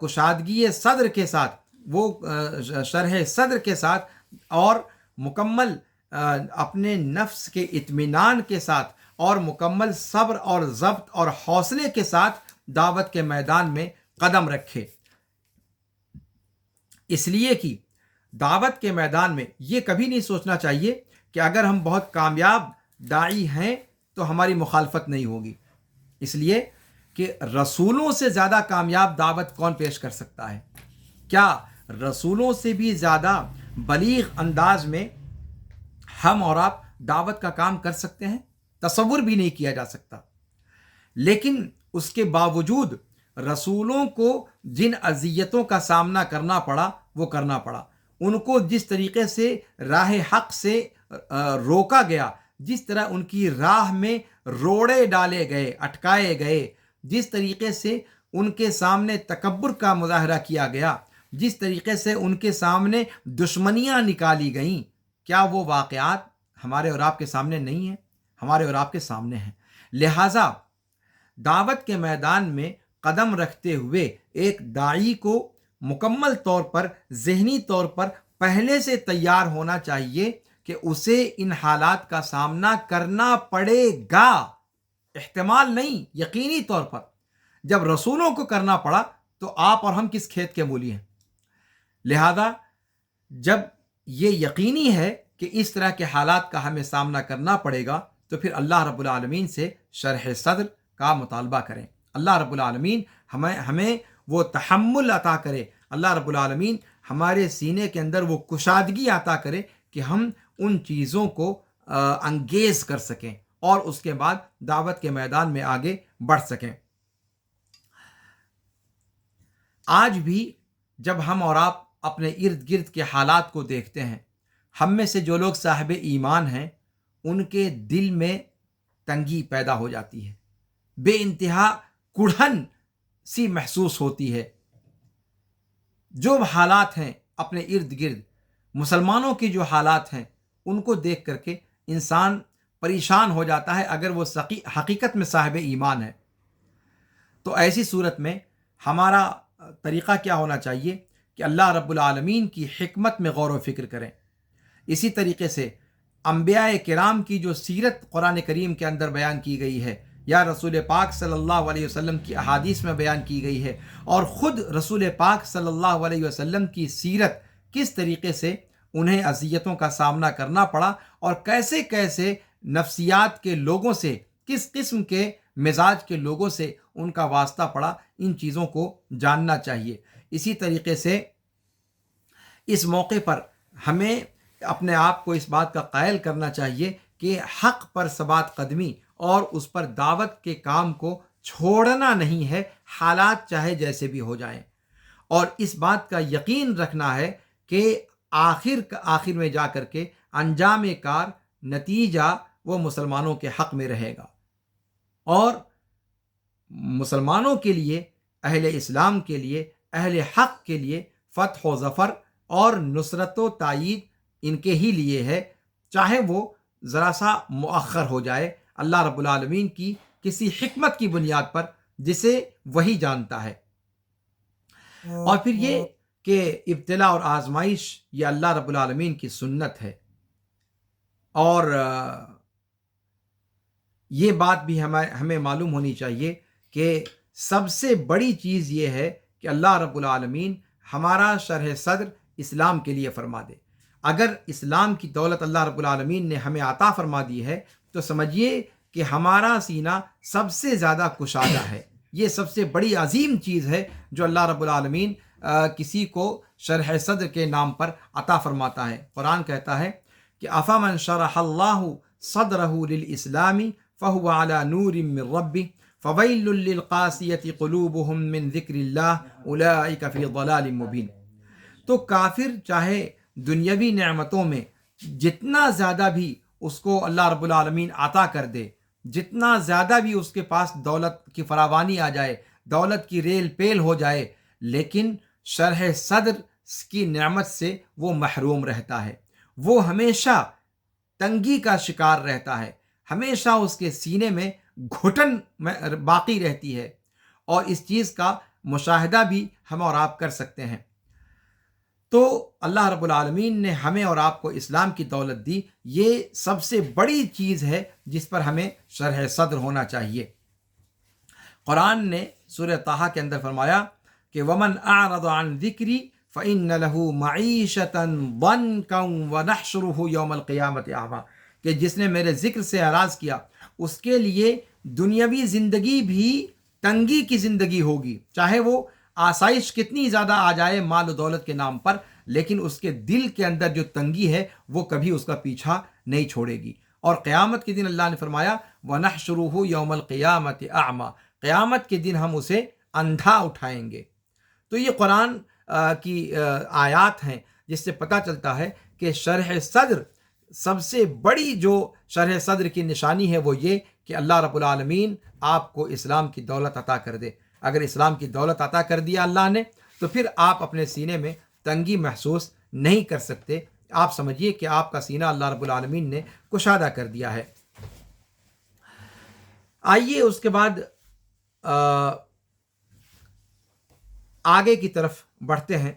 کشادگی صدر کے ساتھ، وہ شرح صدر کے ساتھ اور مکمل اپنے نفس کے اطمینان کے ساتھ اور مکمل صبر اور ضبط اور حوصلے کے ساتھ دعوت کے میدان میں قدم رکھے۔ اس لیے کہ دعوت کے میدان میں یہ کبھی نہیں سوچنا چاہیے کہ اگر ہم بہت کامیاب داعی ہیں تو ہماری مخالفت نہیں ہوگی۔ اس لیے کہ رسولوں سے زیادہ کامیاب دعوت کون پیش کر سکتا ہے؟ کیا رسولوں سے بھی زیادہ بلیغ انداز میں ہم اور آپ دعوت کا کام کر سکتے ہیں؟ تصور بھی نہیں کیا جا سکتا۔ لیکن اس کے باوجود رسولوں کو جن اذیتوں کا سامنا کرنا پڑا وہ کرنا پڑا، ان کو جس طریقے سے راہ حق سے روکا گیا، جس طرح ان کی راہ میں روڑے ڈالے گئے، اٹکائے گئے، جس طریقے سے ان کے سامنے تکبر کا مظاہرہ کیا گیا، جس طریقے سے ان کے سامنے دشمنیاں نکالی گئیں، کیا وہ واقعات ہمارے اور آپ کے سامنے نہیں ہیں؟ ہمارے اور آپ کے سامنے ہیں۔ لہٰذا دعوت کے میدان میں قدم رکھتے ہوئے ایک داعی کو مکمل طور پر ذہنی طور پر پہلے سے تیار ہونا چاہیے کہ اسے ان حالات کا سامنا کرنا پڑے گا، احتمال نہیں، یقینی طور پر۔ جب رسولوں کو کرنا پڑا تو آپ اور ہم کس کھیت کے مولی ہیں؟ لہذا جب یہ یقینی ہے کہ اس طرح کے حالات کا ہمیں سامنا کرنا پڑے گا تو پھر اللہ رب العالمین سے شرح صدر کا مطالبہ کریں۔ اللہ رب العالمین ہمیں وہ تحمل عطا کرے، اللہ رب العالمین ہمارے سینے کے اندر وہ کشادگی عطا کرے کہ ہم ان چیزوں کو انگیز کر سکیں اور اس کے بعد دعوت کے میدان میں آگے بڑھ سکیں۔ آج بھی جب ہم اور آپ اپنے ارد گرد کے حالات کو دیکھتے ہیں، ہم میں سے جو لوگ صاحب ایمان ہیں ان کے دل میں تنگی پیدا ہو جاتی ہے، بے انتہا کڑھن سی محسوس ہوتی ہے۔ جو حالات ہیں اپنے ارد گرد، مسلمانوں کی جو حالات ہیں ان کو دیکھ کر کے انسان پریشان ہو جاتا ہے اگر وہ حقیقت میں صاحب ایمان ہے۔ تو ایسی صورت میں ہمارا طریقہ کیا ہونا چاہیے کہ اللہ رب العالمین کی حکمت میں غور و فکر کریں۔ اسی طریقے سے انبیاء کرام کی جو سیرت قرآن کریم کے اندر بیان کی گئی ہے یا رسول پاک صلی اللہ علیہ وسلم کی احادیث میں بیان کی گئی ہے، اور خود رسول پاک صلی اللہ علیہ وسلم کی سیرت کس طریقے سے انہیں اذیتوں کا سامنا کرنا پڑا اور کیسے کیسے نفسیات کے لوگوں سے، کس قسم کے مزاج کے لوگوں سے ان کا واسطہ پڑا، ان چیزوں کو جاننا چاہیے۔ اسی طریقے سے اس موقع پر ہمیں اپنے آپ کو اس بات کا قائل کرنا چاہیے کہ حق پر ثبات قدمی اور اس پر دعوت کے کام کو چھوڑنا نہیں ہے، حالات چاہے جیسے بھی ہو جائیں، اور اس بات کا یقین رکھنا ہے کہ آخر میں جا کر کے انجام کار، نتیجہ وہ مسلمانوں کے حق میں رہے گا، اور مسلمانوں کے لیے، اہل اسلام کے لیے، اہل حق کے لیے فتح و ظفر اور نصرت و تائید ان کے ہی لیے ہے، چاہے وہ ذرا سا مؤخر ہو جائے، اللہ رب العالمین کی کسی حکمت کی بنیاد پر جسے وہی جانتا ہے۔ اور پھر یہ کہ ابتلا اور آزمائش یہ اللہ رب العالمین کی سنت ہے، اور یہ بات بھی ہمیں معلوم ہونی چاہیے کہ سب سے بڑی چیز یہ ہے کہ اللہ رب العالمین ہمارا شرح صدر اسلام کے لیے فرما دے۔ اگر اسلام کی دولت اللہ رب العالمین نے ہمیں عطا فرما دی ہے تو سمجھیے کہ ہمارا سینہ سب سے زیادہ کشادہ ہے۔ یہ سب سے بڑی عظیم چیز ہے جو اللہ رب العالمین کسی کو شرح صدر کے نام پر عطا فرماتا ہے۔ قرآن کہتا ہے کہ افمن شرح اللہ صدرہ للاسلام فہو علی نور من ربہ فویل للقاسیۃ قلوبہم من ذکر اللہ اولئک فی ضلال مبین۔ تو کافر چاہے دنیاوی نعمتوں میں جتنا زیادہ بھی اس کو اللہ رب العالمین عطا کر دے، جتنا زیادہ بھی اس کے پاس دولت کی فراوانی آ جائے، دولت کی ریل پیل ہو جائے، لیکن شرح صدر کی نعمت سے وہ محروم رہتا ہے، وہ ہمیشہ تنگی کا شکار رہتا ہے، ہمیشہ اس کے سینے میں گھٹن باقی رہتی ہے، اور اس چیز کا مشاہدہ بھی ہم اور آپ کر سکتے ہیں۔ تو اللہ رب العالمین نے ہمیں اور آپ کو اسلام کی دولت دی، یہ سب سے بڑی چیز ہے جس پر ہمیں شرح صدر ہونا چاہیے۔ قرآن نے سورہ طٰہٰ کے اندر فرمایا کہ وَمَنْ أَعْرَضَ عَنْ ذِكْرِي فَإِنَّ لَهُ مَعِيشَةً ضَنْكًا وَنَحْشُرُهُ يَوْمَ الْقِيَامَةِ أَعْمَىٰ، کہ جس نے میرے ذکر سے اعراض کیا اس کے لیے دنیاوی زندگی بھی تنگی کی زندگی ہوگی، چاہے وہ آسائش کتنی زیادہ آ جائے مال و دولت کے نام پر، لیکن اس کے دل کے اندر جو تنگی ہے وہ کبھی اس کا پیچھا نہیں چھوڑے گی۔ اور قیامت کے دن اللہ نے فرمایا وَنَحْشُرُهُ يَوْمَ الْقِيَامَةِ أَعْمَى، قیامت کے دن ہم اسے اندھا اٹھائیں گے۔ تو یہ قرآن کی آیات ہیں جس سے پتہ چلتا ہے کہ شرح صدر، سب سے بڑی جو شرح صدر کی نشانی ہے وہ یہ کہ اللہ رب العالمین آپ کو اسلام کی دولت عطا کر دے۔ اگر اسلام کی دولت عطا کر دیا اللہ نے تو پھر آپ اپنے سینے میں تنگی محسوس نہیں کر سکتے، آپ سمجھیے کہ آپ کا سینہ اللہ رب العالمین نے کشادہ کر دیا ہے۔ آئیے اس کے بعد آگے کی طرف بڑھتے ہیں۔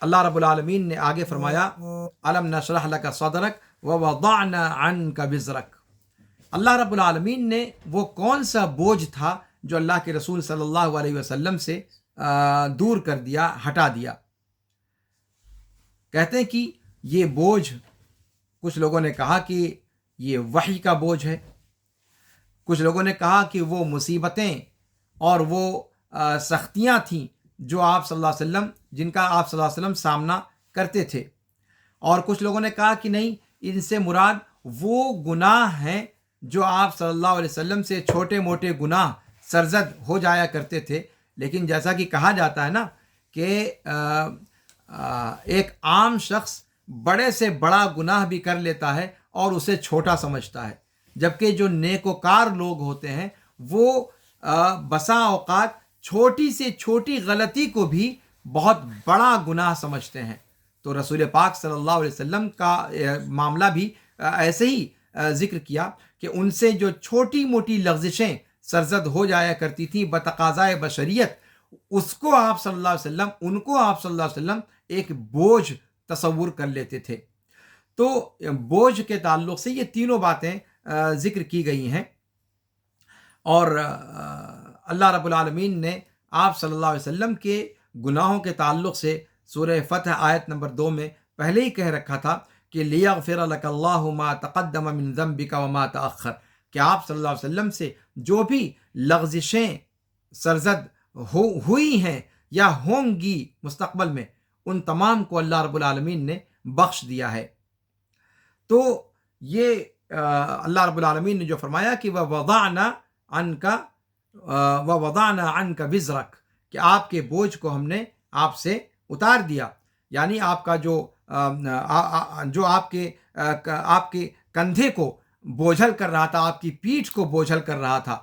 اللہ رب العالمین نے آگے فرمایا الم نشرح لک صدرک ووضعنا عنک وزرک۔ اللہ رب العالمین نے وہ کون سا بوجھ تھا جو اللہ کے رسول صلی اللہ علیہ وسلم سے دور کر دیا، ہٹا دیا۔ کہتے ہیں کہ یہ بوجھ، کچھ لوگوں نے کہا کہ یہ وحی کا بوجھ ہے، کچھ لوگوں نے کہا کہ وہ مصیبتیں اور وہ سختیاں تھیں جو آپ صلی اللہ علیہ وسلم، جن کا آپ صلی اللہ علیہ وسلم سامنا کرتے تھے، اور کچھ لوگوں نے کہا کہ نہیں، ان سے مراد وہ گناہ ہیں جو آپ صلی اللہ علیہ وسلم سے چھوٹے موٹے گناہ سرزد ہو جایا کرتے تھے۔ لیکن جیسا کہ کہا جاتا ہے نا کہ ایک عام شخص بڑے سے بڑا گناہ بھی کر لیتا ہے اور اسے چھوٹا سمجھتا ہے، جبکہ جو نیک وکار لوگ ہوتے ہیں وہ بسا اوقات چھوٹی سے چھوٹی غلطی کو بھی بہت بڑا گناہ سمجھتے ہیں۔ تو رسول پاک صلی اللہ علیہ وسلم کا معاملہ بھی ایسے ہی ذکر کیا کہ ان سے جو چھوٹی موٹی لغزشیں سرزد ہو جایا کرتی تھیں بتقاضائے بشریت، اس کو آپ صلی اللہ علیہ وسلم، ان کو آپ صلی اللہ علیہ وسلم ایک بوجھ تصور کر لیتے تھے۔ تو بوجھ کے تعلق سے یہ تینوں باتیں ذکر کی گئی ہیں، اور اللہ رب العالمین نے آپ صلی اللہ علیہ وسلم کے گناہوں کے تعلق سے سورہ فتح آیت نمبر 2 میں پہلے ہی کہہ رکھا تھا کہ لِيَغْفِرَ لَكَ اللَّهُ مَا تَقَدَّمَ مِن ذَنبِكَ وَمَا تَأَخَّرَ، کہ آپ صلی اللہ علیہ وسلم سے جو بھی لغزشیں سرزد ہوئی ہیں یا ہوں گی مستقبل میں، ان تمام کو اللہ رب العالمین نے بخش دیا ہے۔ تو یہ اللہ رب العالمین نے جو فرمایا کہ وَوَضَعْنَا عَنْكَ وِزْرَكَ، کہ آپ کے بوجھ کو ہم نے آپ سے اتار دیا، یعنی آپ کا جو آپ کے کندھے کو بوجھل کر رہا تھا، آپ کی پیٹھ کو بوجھل کر رہا تھا،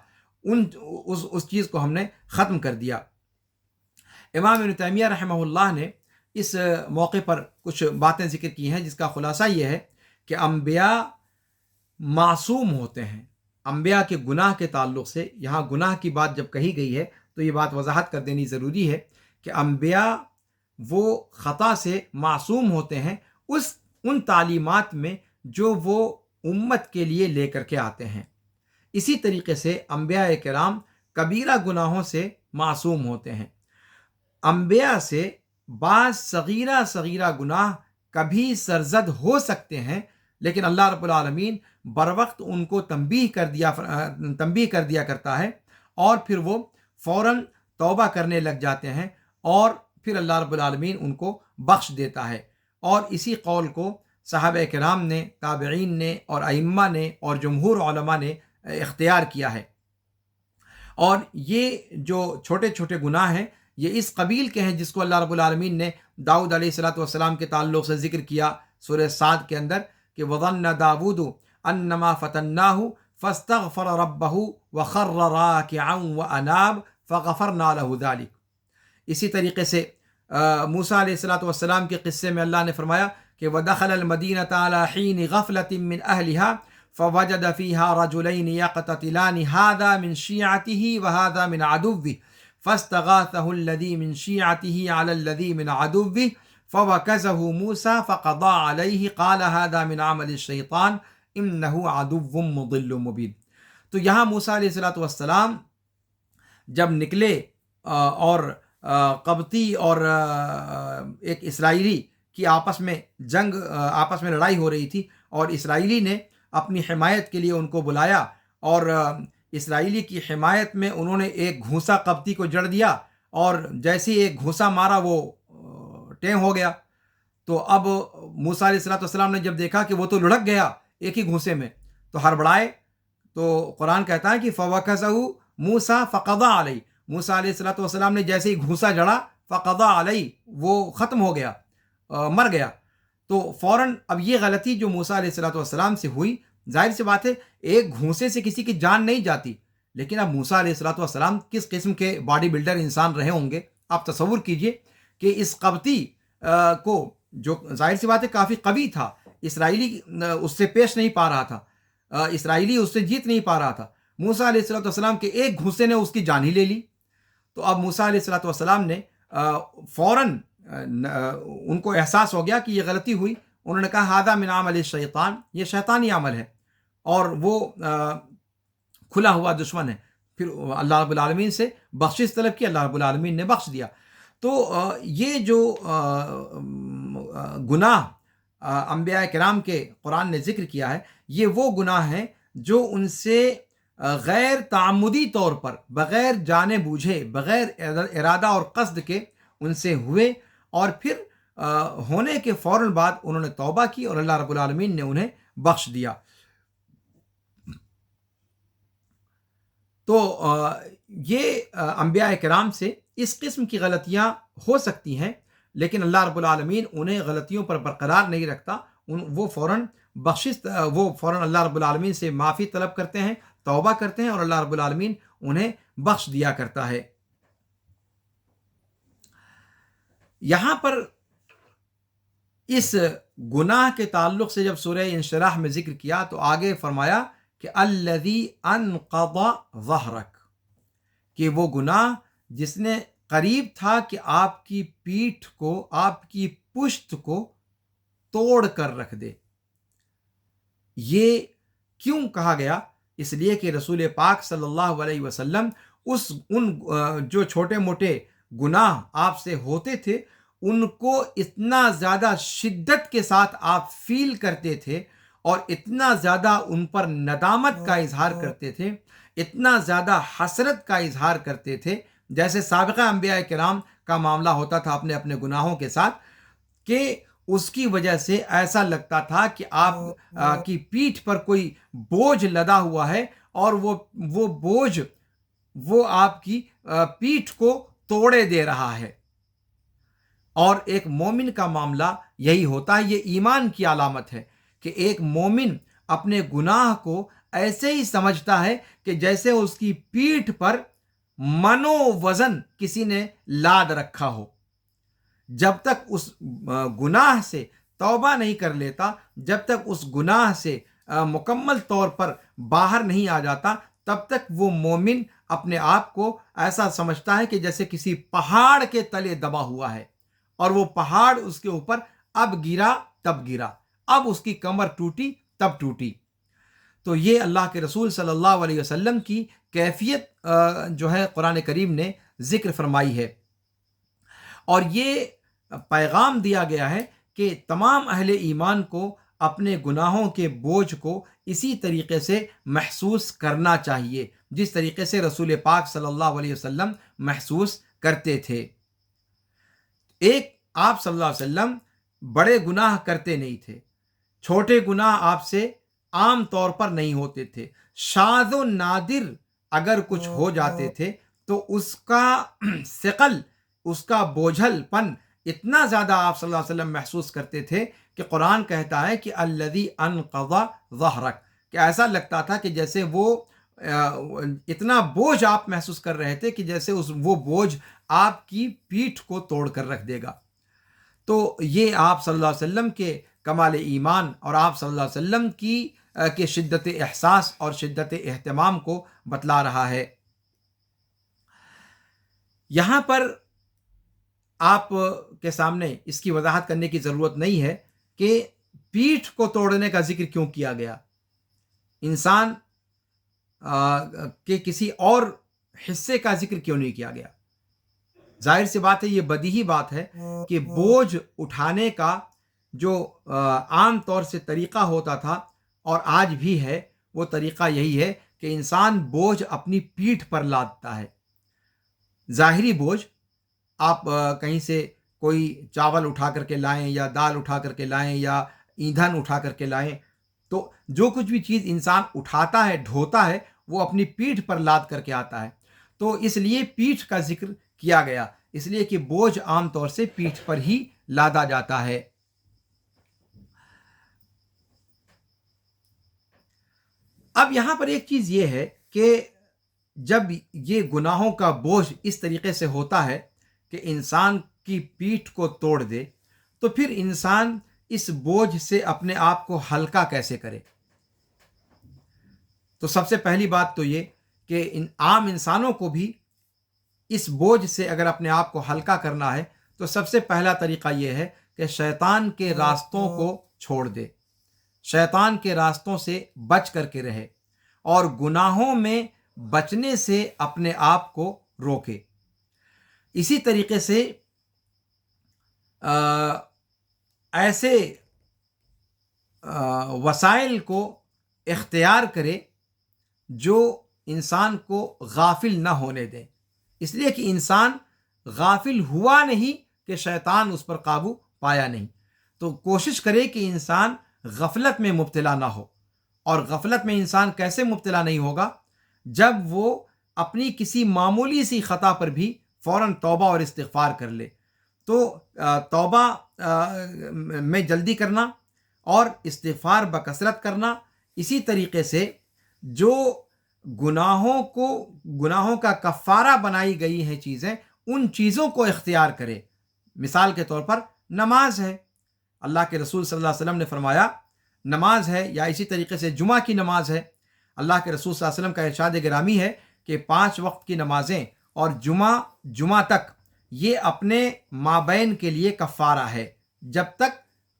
اس چیز کو ہم نے ختم کر دیا۔ امام ابن تیمیہ رحمہ اللہ نے اس موقع پر کچھ باتیں ذکر کی ہیں، جس کا خلاصہ یہ ہے کہ انبیاء معصوم ہوتے ہیں۔ انبیاء کے گناہ کے تعلق سے، یہاں گناہ کی بات جب کہی گئی ہے تو یہ بات وضاحت کر دینی ضروری ہے کہ انبیاء وہ خطا سے معصوم ہوتے ہیں ان تعلیمات میں جو وہ امت کے لیے لے کر کے آتے ہیں۔ اسی طریقے سے انبیاء کرام کبیرہ گناہوں سے معصوم ہوتے ہیں۔ انبیاء سے بعض صغیرہ گناہ کبھی سرزد ہو سکتے ہیں، لیکن اللہ رب العالمین بروقت ان کو تنبیہ کر دیا کرتا ہے، اور پھر وہ فوراً توبہ کرنے لگ جاتے ہیں، اور پھر اللہ رب العالمین ان کو بخش دیتا ہے۔ اور اسی قول کو صحابہ کرام نے، تابعین نے، اور ائمہ نے، اور جمہور علماء نے اختیار کیا ہے۔ اور یہ جو چھوٹے چھوٹے گناہ ہیں یہ اس قبیل کے ہیں جس کو اللہ رب العالمین نے داؤد علیہ السلام کے تعلق سے ذکر کیا سورہ صاد کے اندر کہ وَظَنَّ دَاوُودُ أَنَّمَا فَتَنَّاهُ فَاسْتَغْفَرَ رَبَّهُ وَخَرَّ رَاكِعًا وَأَنَابَ فَغَفَرْنَا لَهُ ذَلِكَ۔ اسی طریقے سے موسیٰ علیہ السلام کے قصے میں اللہ نے فرمایا کہ وَدَخَلَ الْمَدِينَةَ عَلَى حِينِ غَفْلَةٍ مِّنْ أَهْلِهَا فوجد فيها رجلين يقتتلان هذا من شيعته وهذا من عدوه فاستغاثه الذي من شيعته على الذي من عدوه فوكزه موسى فقضى عليه قال هذا من عمل الشيطان انه عدو مضل مبين۔ تو یہاں موسیٰ علیہ السلام جب نکلے اور قبطی اور ایک اسرائیلی کی آپس میں لڑائی ہو رہی تھی، اور اسرائیلی نے اپنی حمایت کے لیے ان کو بلایا، اور اسرائیلی کی حمایت میں انہوں نے ایک گھوسا قبطی کو جڑ دیا، اور جیسے ہی ایک گھوسا مارا وہ ٹیں ہو گیا۔ تو اب موسیٰ علیہ السلام نے جب دیکھا کہ وہ تو لڑک گیا ایک ہی گھوسے میں، تو ہڑبڑائے۔ تو قرآن کہتا ہے کہ فَوَكَزَهُ مُوسَىٰ فَقَضَىٰ عَلَيْهِ، موسیٰ علیہ السلام نے جیسے ہی گھوسا جڑا، فَقَضَىٰ عَلَيْهِ، وہ ختم ہو گیا، مر گیا۔ تو فوراً اب یہ غلطی جو موسیٰ علیہ السلام سے ہوئی، ظاہر سی بات ہے ایک گھوسے سے کسی کی جان نہیں جاتی، لیکن اب موسیٰ علیہ السلام کس قسم کے باڈی بلڈر انسان رہے ہوں گے۔ آپ تصور کیجئے کہ اس قبطی کو، جو ظاہر سی بات ہے کافی قوی تھا، اسرائیلی اس سے پیش نہیں پا رہا تھا، اسرائیلی اس سے جیت نہیں پا رہا تھا، موسیٰ علیہ السلام کے ایک گھوسے نے اس کی جان ہی لے لی۔ تو اب موسیٰ علیہ السلام نے فوراً ان کو احساس ہو گیا کہ یہ غلطی ہوئی۔ انہوں نے کہا ھذا من عمل الشیطان، یہ شیطانی عمل ہے، اور وہ کھلا ہوا دشمن ہے۔ پھر اللہ رب العالمین سے بخشش طلب کی، اللہ رب العالمین نے بخش دیا۔ تو یہ جو گناہ انبیاء کرام کے قرآن نے ذکر کیا ہے، یہ وہ گناہ ہیں جو ان سے غیر تعمدی طور پر، بغیر جانے بوجھے، بغیر ارادہ اور قصد کے ان سے ہوئے، اور پھر ہونے کے فوراً بعد انہوں نے توبہ کی اور اللہ رب العالمین نے انہیں بخش دیا۔ تو یہ انبیاء کرام سے اس قسم کی غلطیاں ہو سکتی ہیں، لیکن اللہ رب العالمین انہیں غلطیوں پر برقرار نہیں رکھتا۔ وہ فوراً اللہ رب العالمین سے معافی طلب کرتے ہیں، توبہ کرتے ہیں، اور اللہ رب العالمین انہیں بخش دیا کرتا ہے۔ یہاں پر اس گناہ کے تعلق سے جب سورہ انشراح میں ذکر کیا تو آگے فرمایا کہ الذی انقض ظہرک، کہ وہ گناہ جس نے قریب تھا کہ آپ کی پیٹھ کو، آپ کی پشت کو توڑ کر رکھ دے۔ یہ کیوں کہا گیا؟ اس لیے کہ رسول پاک صلی اللہ علیہ وسلم ان جو چھوٹے موٹے گناہ آپ سے ہوتے تھے ان کو اتنا زیادہ شدت کے ساتھ آپ فیل کرتے تھے، اور اتنا زیادہ ان پر ندامت کا اظہار کرتے تھے، اتنا زیادہ حسرت کا اظہار کرتے تھے، جیسے سابقہ انبیاء کرام کا معاملہ ہوتا تھا اپنے اپنے گناہوں کے ساتھ، کہ اس کی وجہ سے ایسا لگتا تھا کہ آپ کی پیٹھ پر کوئی بوجھ لدا ہوا ہے، اور وہ بوجھ وہ آپ کی پیٹھ کو توڑے دے رہا ہے۔ اور ایک مومن کا معاملہ یہی ہوتا ہے۔ یہ ایمان کی علامت ہے کہ ایک مومن اپنے گناہ کو ایسے ہی سمجھتا ہے کہ جیسے اس کی پیٹھ پر منو وزن کسی نے لاد رکھا ہو۔ جب تک اس گناہ سے توبہ نہیں کر لیتا، جب تک اس گناہ سے مکمل طور پر باہر نہیں آ جاتا، تب تک وہ مومن اپنے آپ کو ایسا سمجھتا ہے کہ جیسے کسی پہاڑ کے تلے دبا ہوا ہے، اور وہ پہاڑ اس کے اوپر اب گرا تب گرا، اب اس کی کمر ٹوٹی تب ٹوٹی۔ تو یہ اللہ کے رسول صلی اللہ علیہ وسلم کی کیفیت جو ہے قرآن کریم نے ذکر فرمائی ہے، اور یہ پیغام دیا گیا ہے کہ تمام اہل ایمان کو اپنے گناہوں کے بوجھ کو اسی طریقے سے محسوس کرنا چاہیے جس طریقے سے رسول پاک صلی اللہ علیہ وسلم محسوس کرتے تھے۔ ایک، آپ صلی اللہ علیہ وسلم بڑے گناہ کرتے نہیں تھے، چھوٹے گناہ آپ سے عام طور پر نہیں ہوتے تھے، شاذ و نادر اگر کچھ ہو جاتے تھے تو اس کا ثقل، اس کا بوجھل پن اتنا زیادہ آپ صلی اللہ علیہ وسلم محسوس کرتے تھے کہ قرآن کہتا ہے کہ الذی انقض ظہرک، کہ ایسا لگتا تھا کہ جیسے وہ اتنا بوجھ آپ محسوس کر رہے تھے کہ جیسے وہ بوجھ آپ کی پیٹھ کو توڑ کر رکھ دے گا۔ تو یہ آپ صلی اللہ علیہ وسلم کے کمال ایمان اور آپ صلی اللہ علیہ وسلم کی شدت احساس اور شدت اہتمام کو بتلا رہا ہے۔ یہاں پر آپ کے سامنے اس کی وضاحت کرنے کی ضرورت نہیں ہے کہ پیٹھ کو توڑنے کا ذکر کیوں کیا گیا، انسان کے کسی اور حصے کا ذکر کیوں نہیں کیا گیا۔ ظاہر سی بات ہے، یہ بدیہی بات ہے کہ بوجھ اٹھانے کا جو عام طور سے طریقہ ہوتا تھا اور آج بھی ہے، وہ طریقہ یہی ہے کہ انسان بوجھ اپنی پیٹھ پر لادتا ہے. ظاہری بوجھ، آپ کہیں سے کوئی چاول اٹھا کر کے لائیں یا دال اٹھا کر کے لائیں یا ایندھن اٹھا کر کے لائیں، تو جو کچھ بھی چیز انسان اٹھاتا ہے، ڈھوتا ہے، وہ اپنی پیٹھ پر لاد کر کے آتا ہے. تو اس لیے پیٹھ کا ذکر کیا گیا، اس لیے کہ بوجھ عام طور سے پیٹھ پر ہی لادا جاتا ہے. اب یہاں پر ایک چیز یہ ہے کہ جب یہ گناہوں کا بوجھ اس طریقے سے ہوتا ہے کہ انسان کی پیٹھ کو توڑ دے، تو پھر انسان اس بوجھ سے اپنے آپ کو ہلکا کیسے کرے؟ تو سب سے پہلی بات تو یہ کہ عام انسانوں کو بھی اس بوجھ سے اگر اپنے آپ کو ہلکا کرنا ہے تو سب سے پہلا طریقہ یہ ہے کہ شیطان کے راستوں کو چھوڑ دے، شیطان کے راستوں سے بچ کر کے رہے اور گناہوں میں بچنے سے اپنے آپ کو روکے. اسی طریقے سے ایسے وسائل کو اختیار کرے جو انسان کو غافل نہ ہونے دیں، اس لیے کہ انسان غافل ہوا نہیں کہ شیطان اس پر قابو پایا نہیں. تو کوشش کرے کہ انسان غفلت میں مبتلا نہ ہو. اور غفلت میں انسان کیسے مبتلا نہیں ہوگا؟ جب وہ اپنی کسی معمولی سی خطا پر بھی فوراً توبہ اور استغفار کر لے. تو توبہ میں جلدی کرنا اور استغفار بکثرت کرنا، اسی طریقے سے جو گناہوں کا کفارہ بنائی گئی ہیں چیزیں، ان چیزوں کو اختیار کرے. مثال کے طور پر نماز ہے، اللہ کے رسول صلی اللہ علیہ وسلم نے فرمایا نماز ہے، یا اسی طریقے سے جمعہ کی نماز ہے. اللہ کے رسول صلی اللہ علیہ وسلم کا ارشاد گرامی ہے کہ 5 وقت کی نمازیں اور جمعہ تک یہ اپنے مابین کے لیے کفارہ ہے جب تک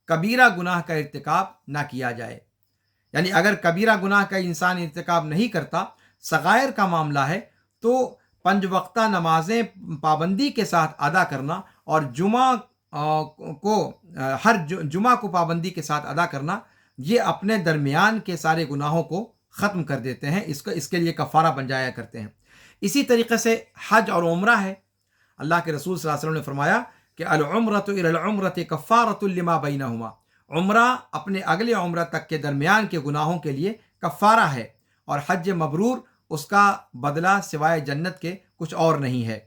کبیرہ گناہ کا ارتکاب نہ کیا جائے. یعنی اگر کبیرہ گناہ کا انسان ارتکاب نہیں کرتا، صغائر کا معاملہ ہے، تو 5 وقتہ نمازیں پابندی کے ساتھ ادا کرنا اور ہر جمعہ کو پابندی کے ساتھ ادا کرنا، یہ اپنے درمیان کے سارے گناہوں کو ختم کر دیتے ہیں، اس کے لیے کفارہ بن جایا کرتے ہیں. اسی طریقے سے حج اور عمرہ ہے. اللہ کے رسول صلی اللہ علیہ وسلم نے فرمایا کہ العمرۃ الی العمرۃ کفارۃ لما بینہما، عمرہ اپنے اگلے عمرہ تک کے درمیان کے گناہوں کے لیے کفارہ ہے، اور حج مبرور اس کا بدلہ سوائے جنت کے کچھ اور نہیں ہے.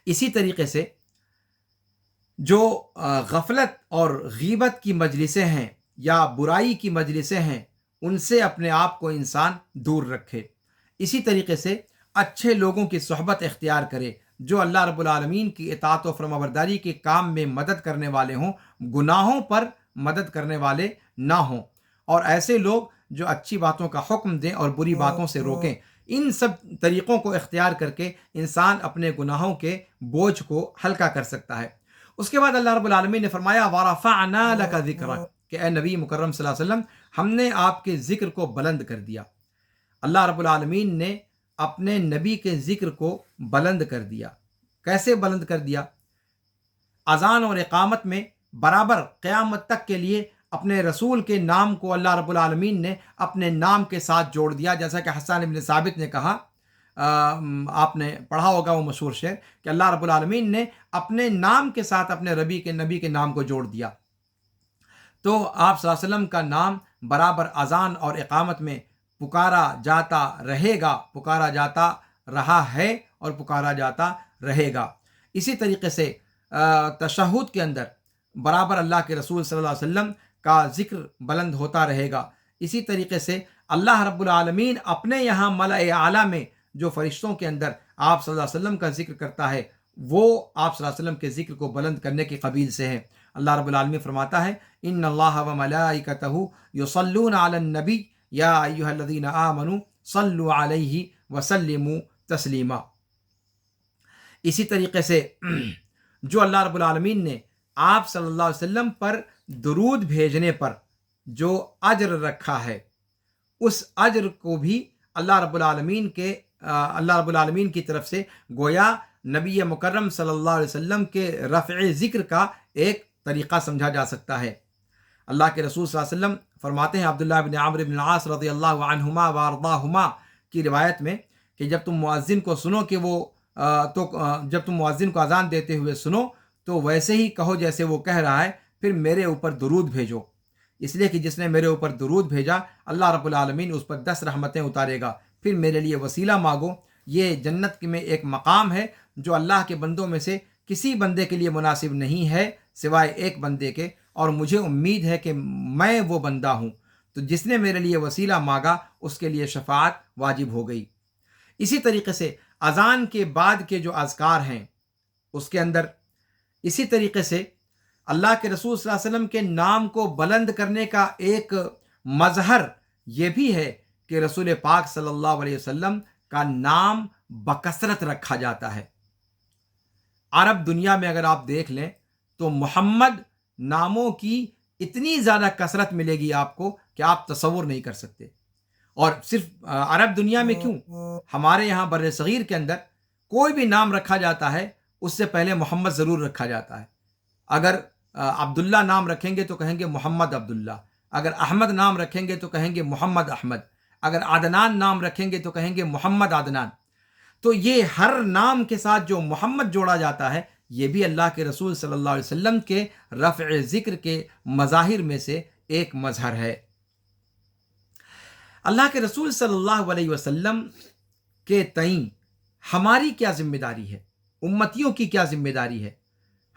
اسی طریقے سے جو غفلت اور غیبت کی مجلسیں ہیں یا برائی کی مجلسیں ہیں، ان سے اپنے آپ کو انسان دور رکھے. اسی طریقے سے اچھے لوگوں کی صحبت اختیار کرے جو اللہ رب العالمین کی اطاعت و فرمانبرداری کے کام میں مدد کرنے والے ہوں، گناہوں پر مدد کرنے والے نہ ہوں، اور ایسے لوگ جو اچھی باتوں کا حکم دیں اور بری باتوں سے روکیں. ان سب طریقوں کو اختیار کر کے انسان اپنے گناہوں کے بوجھ کو ہلکا کر سکتا ہے. اس کے بعد اللہ رب العالمین نے فرمایا وَرَفَعْنَا لَكَ ذِكْرَكَ، کہ اے نبی مکرم صلی اللہ علیہ وسلم، ہم نے آپ کے ذکر کو بلند کر دیا. اللہ رب العالمین نے اپنے نبی کے ذکر کو بلند کر دیا. کیسے بلند کر دیا؟ اذان اور اقامت میں برابر قیامت تک کے لیے اپنے رسول کے نام کو اللہ رب العالمین نے اپنے نام کے ساتھ جوڑ دیا. جیسا کہ حسان بن ثابت نے کہا، آپ نے پڑھا ہوگا وہ مشہور شعر کہ اللہ رب العالمین نے اپنے نام کے ساتھ اپنے نبی کے نام کو جوڑ دیا. تو آپ صلی اللہ علیہ وسلم کا نام برابر اذان اور اقامت میں پکارا جاتا رہے گا، پکارا جاتا رہا ہے اور پکارا جاتا رہے گا. اسی طریقے سے تشہد کے اندر برابر اللہ کے رسول صلی اللہ علیہ وسلم کا ذکر بلند ہوتا رہے گا. اسی طریقے سے اللہ رب العالمین اپنے یہاں ملأ اعلیٰ میں جو فرشتوں کے اندر آپ صلی اللہ علیہ وسلم کا ذکر کرتا ہے، وہ آپ صلی اللہ علیہ وسلم کے ذکر کو بلند کرنے کی قبیل سے ہے. اللہ رب العالمین فرماتا ہے ان اللہ وملائکتہ یصلون علی النبی یا ایھا الذین آمنوا صلوا علیہ وسلموا تسلیما. اسی طریقے سے جو اللہ رب العالمین نے آپ صلی اللہ علیہ وسلم پر درود بھیجنے پر جو اجر رکھا ہے، اس اجر کو بھی اللہ رب العالمین کی طرف سے گویا نبی مکرم صلی اللہ علیہ وسلم کے رفع ذکر کا ایک طریقہ سمجھا جا سکتا ہے. اللہ کے رسول صلی اللہ علیہ وسلم فرماتے ہیں عبداللہ بن عمرو بن العاص رضی اللہ عنہما وارضاہما کی روایت میں کہ جب تم مؤذن کو سنو کہ وہ جب تم مؤذن کو اذان دیتے ہوئے سنو تو ویسے ہی کہو جیسے وہ کہہ رہا ہے، پھر میرے اوپر درود بھیجو، اس لیے کہ جس نے میرے اوپر درود بھیجا اللہ رب العالمین اس پر 10 رحمتیں اتارے گا، پھر میرے لیے وسیلہ مانگو۔ یہ جنت میں ایک مقام ہے جو اللہ کے بندوں میں سے کسی بندے کے لیے مناسب نہیں ہے سوائے ایک بندے کے، اور مجھے امید ہے کہ میں وہ بندہ ہوں، تو جس نے میرے لیے وسیلہ مانگا اس کے لیے شفاعت واجب ہو گئی۔ اسی طریقے سے اذان کے بعد کے جو اذکار ہیں اس کے اندر اسی طریقے سے اللہ کے رسول صلی اللہ علیہ وسلم کے نام کو بلند کرنے کا ایک مظہر یہ بھی ہے کہ رسول پاک صلی اللہ علیہ وسلم کا نام بکثرت رکھا جاتا ہے۔ عرب دنیا میں اگر آپ دیکھ لیں تو محمد ناموں کی اتنی زیادہ کثرت ملے گی آپ کو کہ آپ تصور نہیں کر سکتے۔ اور صرف عرب دنیا میں کیوں، ہمارے یہاں بر صغیر کے اندر کوئی بھی نام رکھا جاتا ہے اس سے پہلے محمد ضرور رکھا جاتا ہے۔ اگر عبداللہ نام رکھیں گے تو کہیں گے محمد عبداللہ، اگر احمد نام رکھیں گے تو کہیں گے محمد احمد، اگر عدنان نام رکھیں گے تو کہیں گے محمد عدنان۔ تو یہ ہر نام کے ساتھ جو محمد جوڑا جاتا ہے یہ بھی اللہ کے رسول صلی اللہ علیہ وسلم کے رفع ذکر کے مظاہر میں سے ایک مظہر ہے۔ اللہ کے رسول صلی اللہ علیہ وسلم کے تئیں ہماری کیا ذمہ داری ہے، امتیوں کی کیا ذمہ داری ہے؟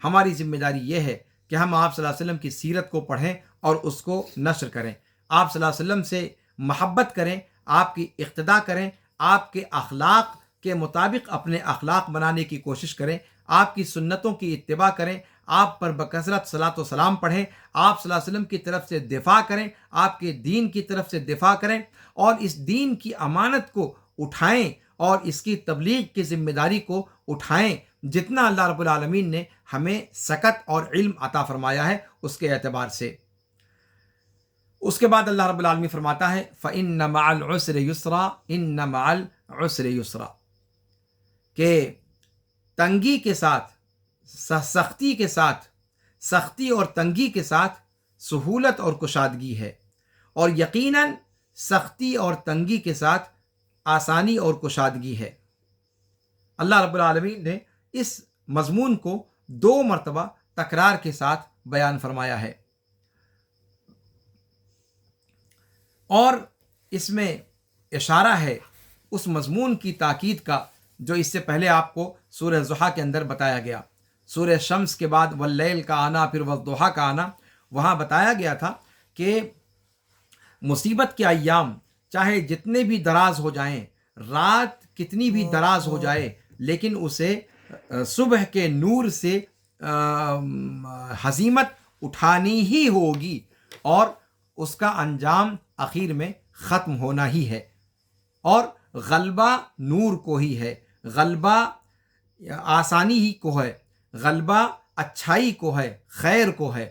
ہماری ذمہ داری یہ ہے کہ ہم آپ صلی اللہ علیہ وسلم کی سیرت کو پڑھیں اور اس کو نشر کریں، آپ صلی اللہ علیہ وسلم سے محبت کریں، آپ کی اقتداء کریں، آپ کے اخلاق کے مطابق اپنے اخلاق بنانے کی کوشش کریں، آپ کی سنتوں کی اتباع کریں، آپ پر بکثرت صلاۃ و سلام پڑھیں، آپ صلی اللہ علیہ وسلم کی طرف سے دفاع کریں، آپ کے دین کی طرف سے دفاع کریں، اور اس دین کی امانت کو اٹھائیں اور اس کی تبلیغ کی ذمہ داری کو اٹھائیں جتنا اللہ رب العالمین نے ہمیں سکت اور علم عطا فرمایا ہے اس کے اعتبار سے۔ اس کے بعد اللہ رب العالمین فرماتا ہے فَإِنَّ مَعَ الْعُسْرِ يُسْرًا إِنَّ مَعَ الْعُسْرِ يُسْرًا، کہ تنگی کے ساتھ سختی کے ساتھ، سختی اور تنگی کے ساتھ سہولت اور کشادگی ہے، اور یقیناً سختی اور تنگی کے ساتھ آسانی اور کشادگی ہے۔ اللہ رب العالمین نے اس مضمون کو 2 مرتبہ تکرار کے ساتھ بیان فرمایا ہے، اور اس میں اشارہ ہے اس مضمون کی تاکید کا جو اس سے پہلے آپ کو سورہ ضحیٰ کے اندر بتایا گیا۔ سورہ شمس کے بعد واللیل کا آنا، پھر والضحیٰ کا آنا، وہاں بتایا گیا تھا کہ مصیبت کے ایام چاہے جتنے بھی دراز ہو جائیں، رات کتنی بھی دراز ہو جائے، لیکن اسے صبح کے نور سے ہزیمت اٹھانی ہی ہوگی، اور اس کا انجام اخیر میں ختم ہونا ہی ہے، اور غلبہ نور کو ہی ہے، غلبہ آسانی ہی کو ہے، غلبہ اچھائی کو ہے، خیر کو ہے،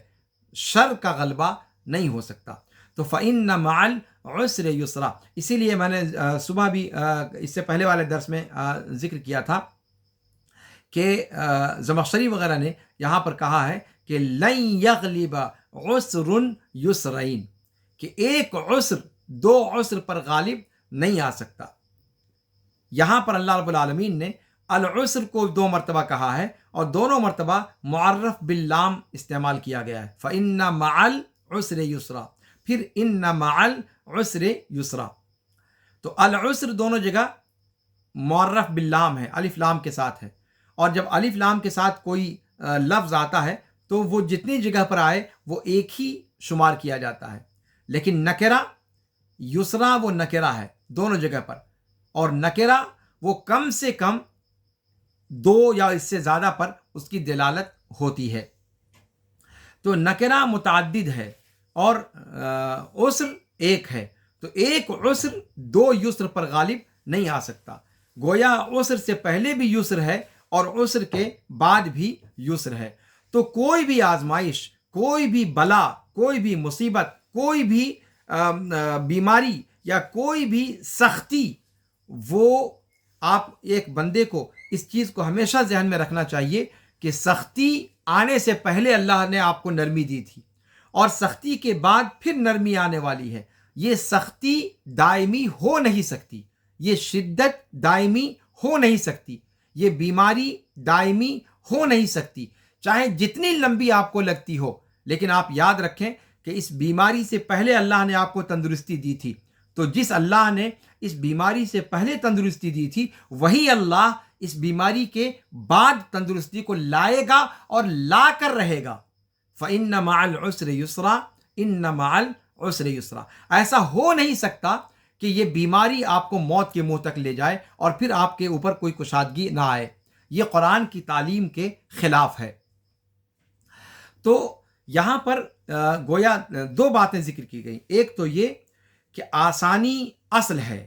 شر کا غلبہ نہیں ہو سکتا۔ تو فَإِنَّ مَعَ الْعُسْرِ يُسْرًا، اسی لیے میں نے صبح بھی اس سے پہلے والے درس میں ذکر کیا تھا کہ زمخشری وغیرہ نے یہاں پر کہا ہے کہ لَن يَغْلِبَ عُسْرٌ يُسْرَيْن، کہ ایک عسر 2 عسر پر غالب نہیں آ سکتا۔ یہاں پر اللہ رب العالمین نے العسر کو 2 مرتبہ کہا ہے، اور دونوں مرتبہ معرف باللام استعمال کیا گیا ہے، فَإِنَّ مَعَ الْعُسْرِ يُسْرًا، پھر اِنَّ مَعَ الْعُسْرِ يُسْرًا۔ تو العسر دونوں جگہ معرف باللام ہے، الف لام کے ساتھ ہے، اور جب الف لام کے ساتھ کوئی لفظ آتا ہے تو وہ جتنی جگہ پر آئے وہ ایک ہی شمار کیا جاتا ہے، لیکن نکرہ یسرا وہ نکرہ ہے دونوں جگہ پر، اور نکرہ وہ کم سے کم 2 یا اس سے زیادہ پر اس کی دلالت ہوتی ہے۔ تو نکرہ متعدد ہے اور عسر ایک ہے، تو ایک عسر 2 یسر پر غالب نہیں آ سکتا، گویا عسر سے پہلے بھی یسر ہے اور عسر کے بعد بھی یسر ہے۔ تو کوئی بھی آزمائش، کوئی بھی بلا، کوئی بھی مصیبت، کوئی بھی بیماری یا کوئی بھی سختی، وہ آپ ایک بندے کو اس چیز کو ہمیشہ ذہن میں رکھنا چاہیے کہ سختی آنے سے پہلے اللہ نے آپ کو نرمی دی تھی، اور سختی کے بعد پھر نرمی آنے والی ہے۔ یہ سختی دائمی ہو نہیں سکتی، یہ شدت دائمی ہو نہیں سکتی، یہ بیماری دائمی ہو نہیں سکتی، چاہے جتنی لمبی آپ کو لگتی ہو۔ لیکن آپ یاد رکھیں کہ اس بیماری سے پہلے اللہ نے آپ کو تندرستی دی تھی، تو جس اللہ نے اس بیماری سے پہلے تندرستی دی تھی، وہی اللہ اس بیماری کے بعد تندرستی کو لائے گا اور لا کر رہے گا۔ فَإِنَّ مَعَ الْعُسْرِ يُسْرًا إِنَّ مَعَ الْعُسْرِ يُسْرًا۔ ایسا ہو نہیں سکتا کہ یہ بیماری آپ کو موت کے منہ تک لے جائے اور پھر آپ کے اوپر کوئی کشادگی نہ آئے۔ یہ قرآن کی تعلیم کے خلاف ہے۔ تو یہاں پر گویا دو باتیں ذکر کی گئی، ایک تو یہ کہ آسانی اصل ہے،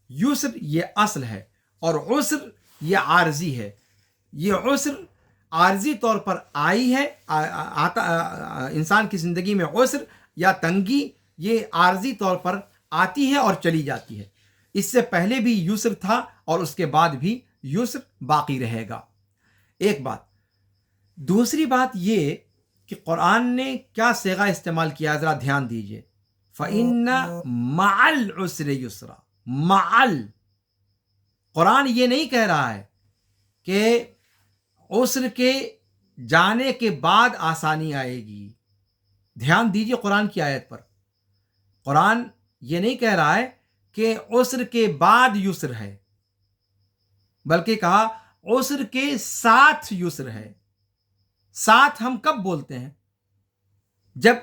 یسر یہ اصل ہے، اور عسر یہ عارضی ہے۔ یہ عسر عارضی طور پر آئی ہے، انسان کی زندگی میں عسر یا تنگی یہ عارضی طور پر آتی ہے اور چلی جاتی ہے۔ اس سے پہلے بھی یسر تھا اور اس کے بعد بھی یسر باقی رہے گا۔ ایک بات۔ دوسری بات یہ کہ قرآن نے کیا صیغہ استعمال کیا، ذرا دھیان دیجئے۔ فَإِنَّ مَعَ الْعُسْرِ يُسْرًا۔ مَعَ، قرآن یہ نہیں کہہ رہا ہے کہ عسر کے جانے کے بعد آسانی آئے گی۔ دھیان دیجئے قرآن کی آیت پر۔ قرآن یہ نہیں کہہ رہا ہے کہ عسر کے بعد یسر ہے، بلکہ کہا عسر کے ساتھ یسر ہے۔ ساتھ ہم کب بولتے ہیں؟ جب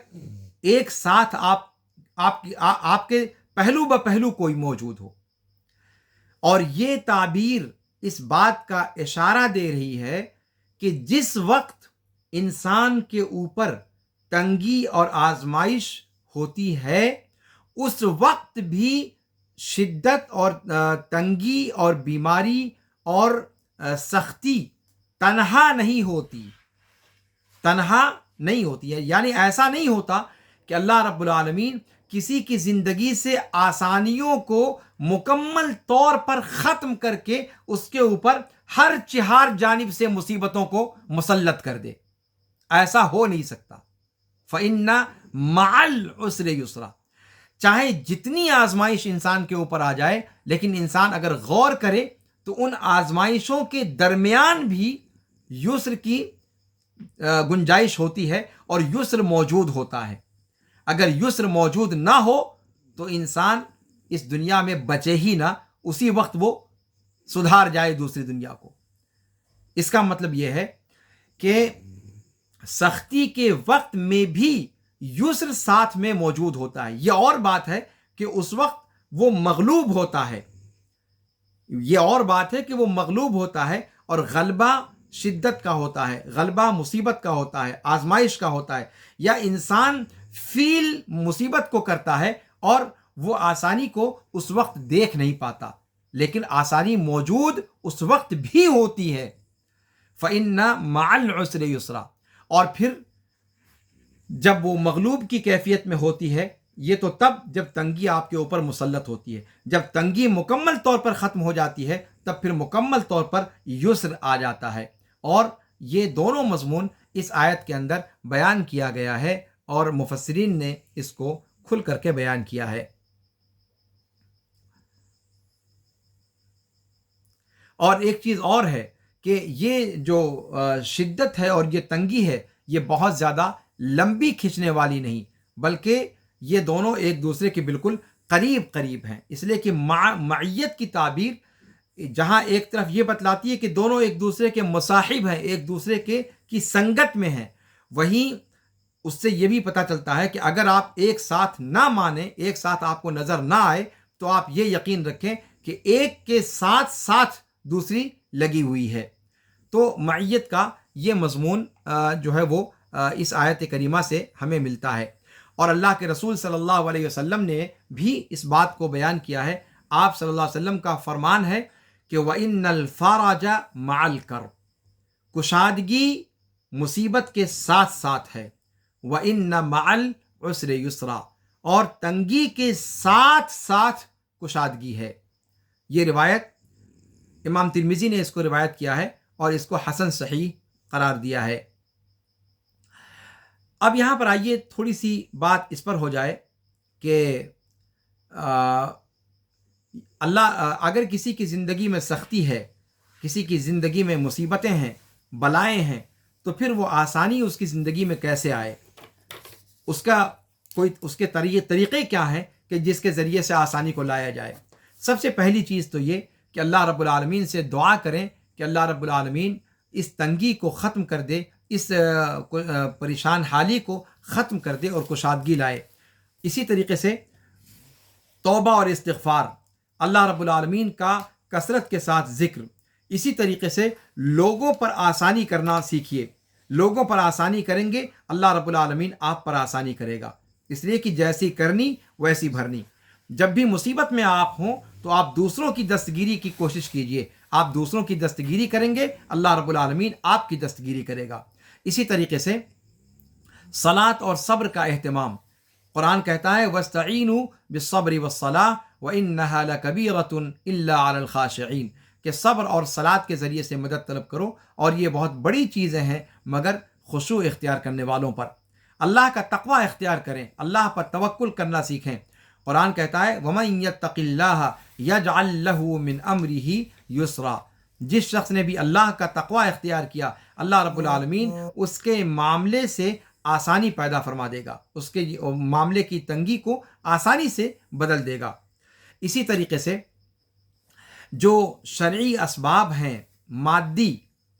ایک ساتھ آپ کے پہلو بپہلو کوئی موجود ہو۔ اور یہ تعبیر اس بات کا اشارہ دے رہی ہے کہ جس وقت انسان کے اوپر تنگی اور آزمائش ہوتی ہے، اس وقت بھی شدت اور تنگی اور بیماری اور سختی تنہا نہیں ہوتی، تنہا نہیں ہوتی ہے۔ یعنی ایسا نہیں ہوتا کہ اللہ رب العالمین کسی کی زندگی سے آسانیوں کو مکمل طور پر ختم کر کے اس کے اوپر ہر چہار جانب سے مصیبتوں کو مسلط کر دے، ایسا ہو نہیں سکتا۔ فَإِنَّ مَعَ الْعُسْرِ يُسْرًا۔ چاہے جتنی آزمائش انسان کے اوپر آ جائے، لیکن انسان اگر غور کرے تو ان آزمائشوں کے درمیان بھی یسر کی گنجائش ہوتی ہے اور یسر موجود ہوتا ہے۔ اگر یسر موجود نہ ہو تو انسان اس دنیا میں بچے ہی نہ، اسی وقت وہ سدھار جائے دوسری دنیا کو۔ اس کا مطلب یہ ہے کہ سختی کے وقت میں بھی یسر ساتھ میں موجود ہوتا ہے۔ یہ اور بات ہے کہ اس وقت وہ مغلوب ہوتا ہے، یہ اور بات ہے کہ وہ مغلوب ہوتا ہے، اور غلبہ شدت کا ہوتا ہے، غلبہ مصیبت کا ہوتا ہے، آزمائش کا ہوتا ہے، یا انسان فیل مصیبت کو کرتا ہے اور وہ آسانی کو اس وقت دیکھ نہیں پاتا، لیکن آسانی موجود اس وقت بھی ہوتی ہے۔ فَإِنَّ مَعَ الْعُسْرِ يُسْرًا۔ اور پھر جب وہ مغلوب کی کیفیت میں ہوتی ہے، یہ تو تب جب تنگی آپ کے اوپر مسلط ہوتی ہے۔ جب تنگی مکمل طور پر ختم ہو جاتی ہے، تب پھر مکمل طور پر یسر آ جاتا ہے۔ اور یہ دونوں مضمون اس آیت کے اندر بیان کیا گیا ہے، اور مفسرین نے اس کو کھل کر کے بیان کیا ہے۔ اور ایک چیز اور ہے کہ یہ جو شدت ہے اور یہ تنگی ہے، یہ بہت زیادہ لمبی کھینچنے والی نہیں، بلکہ یہ دونوں ایک دوسرے کے بالکل قریب قریب ہیں۔ اس لیے کہ معیت کی تعبیر جہاں ایک طرف یہ بتلاتی ہے کہ دونوں ایک دوسرے کے مصاحب ہیں، ایک دوسرے کی سنگت میں ہیں، وہیں اس سے یہ بھی پتہ چلتا ہے کہ اگر آپ ایک ساتھ نہ مانیں، ایک ساتھ آپ کو نظر نہ آئے، تو آپ یہ یقین رکھیں کہ ایک کے ساتھ ساتھ دوسری لگی ہوئی ہے۔ تو معیت کا یہ مضمون جو ہے وہ اس آیت کریمہ سے ہمیں ملتا ہے، اور اللہ کے رسول صلی اللہ علیہ وسلم نے بھی اس بات کو بیان کیا ہے۔ آپ صلی اللہ علیہ وسلم کا فرمان ہے کہ وَإِنَّ الْفَرَجَ مَعَ الْكَرْبِ، کشادگی مصیبت کے ساتھ ساتھ ہے۔ وَإِنَّ مَعَ الْعُسْرِ يُسْرًا، اور تنگی کے ساتھ ساتھ کشادگی ہے۔ یہ روایت امام ترمذی نے اس کو روایت کیا ہے اور اس کو حسن صحیح قرار دیا ہے۔ اب یہاں پر آئیے تھوڑی سی بات اس پر ہو جائے کہ اگر کسی کی زندگی میں سختی ہے، کسی کی زندگی میں مصیبتیں ہیں، بلائیں ہیں، تو پھر وہ آسانی اس کی زندگی میں کیسے آئے؟ اس کے طریقے کیا ہیں کہ جس کے ذریعے سے آسانی کو لایا جائے؟ سب سے پہلی چیز تو یہ کہ اللہ رب العالمین سے دعا کریں کہ اللہ رب العالمین اس تنگی کو ختم کر دے، اس پریشان حالی کو ختم کر دے اور کشادگی لائے۔ اسی طریقے سے توبہ اور استغفار، اللہ رب العالمین کا کثرت کے ساتھ ذکر، اسی طریقے سے لوگوں پر آسانی کرنا سیکھیے۔ لوگوں پر آسانی کریں گے، اللہ رب العالمین آپ پر آسانی کرے گا، اس لیے کہ جیسی کرنی ویسی بھرنی۔ جب بھی مصیبت میں آپ ہوں تو آپ دوسروں کی دستگیری کی کوشش کیجئے۔ آپ دوسروں کی دستگیری کریں گے، اللہ رب العالمین آپ کی دستگیری کرے گا۔ اسی طریقے سے صلاۃ اور صبر کا اہتمام، قرآن کہتا ہے وَاسْتَعِینُوا بِالصَّبْرِ وَالصَّلَاةِ وَإِنَّهَا لَكَبِیرَةٌ إِلَّا عَلَى الْخَاشِعِینَ، کہ صبر اور صلاۃ کے ذریعے سے مدد طلب کرو، اور یہ بہت بڑی چیزیں ہیں مگر خشوع اختیار کرنے والوں پر۔ اللہ کا تقوی اختیار کریں، اللہ پر توکل کرنا سیکھیں۔ قرآن کہتا ہے وَمَن يَتَّقِ اللَّهَ يَجْعَلْ لَهُ مِنْ أَمْرِهِ يُسْرًا، جس شخص نے بھی اللہ کا تقوی اختیار کیا، اللہ رب العالمین اس کے معاملے سے آسانی پیدا فرما دے گا، اس کے معاملے کی تنگی کو آسانی سے بدل دے گا۔ اسی طریقے سے جو شرعی اسباب ہیں مادی،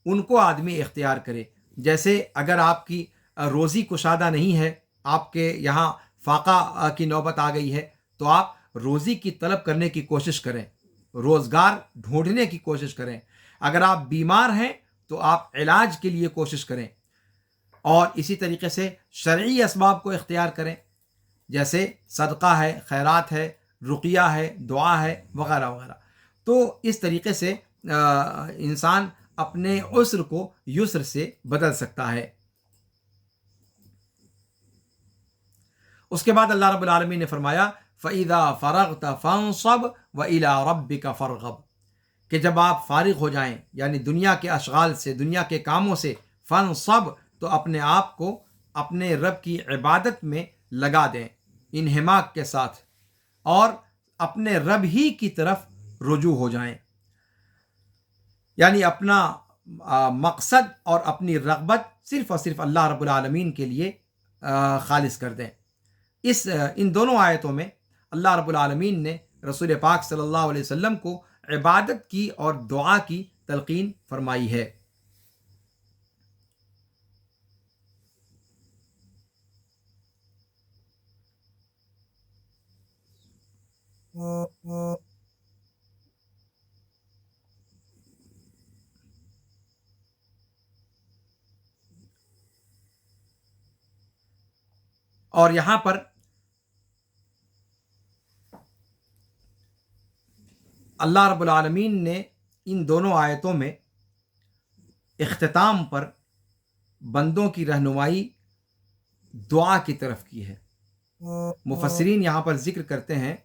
ان کو آدمی اختیار کرے۔ جیسے اگر آپ کی روزی کشادہ نہیں ہے، آپ کے یہاں فاقہ کی نوبت آ گئی ہے، تو آپ روزی کی طلب کرنے کی کوشش کریں، روزگار ڈھونڈنے کی کوشش کریں۔ اگر آپ بیمار ہیں تو آپ علاج کے لیے کوشش کریں، اور اسی طریقے سے شرعی اسباب کو اختیار کریں، جیسے صدقہ ہے، خیرات ہے، رقیہ ہے، دعا ہے، وغیرہ وغیرہ۔ تو اس طریقے سے انسان اپنے عسر کو یسر سے بدل سکتا ہے۔ اس کے بعد اللہ رب العالمین نے فرمایا فَإِذَا فَرَغْتَ فَانصَبْ وَإِلَىٰ رَبِّكَ فَارْغَب، کہ جب آپ فارغ ہو جائیں، یعنی دنیا کے اشغال سے، دنیا کے کاموں سے، فَانصَبْ، تو اپنے آپ کو اپنے رب کی عبادت میں لگا دیں انہماک کے ساتھ، اور اپنے رب ہی کی طرف رجوع ہو جائیں، یعنی اپنا مقصد اور اپنی رغبت صرف اور صرف اللہ رب العالمین کے لیے خالص کر دیں۔ ان دونوں آیتوں میں اللہ رب العالمین نے رسول پاک صلی اللہ علیہ وسلم کو عبادت کی اور دعا کی تلقین فرمائی ہے۔ اور یہاں پر اللہ رب العالمین نے ان دونوں آیتوں میں اختتام پر بندوں کی رہنمائی دعا کی طرف کی ہے۔ مفسرین یہاں پر ذکر کرتے ہیں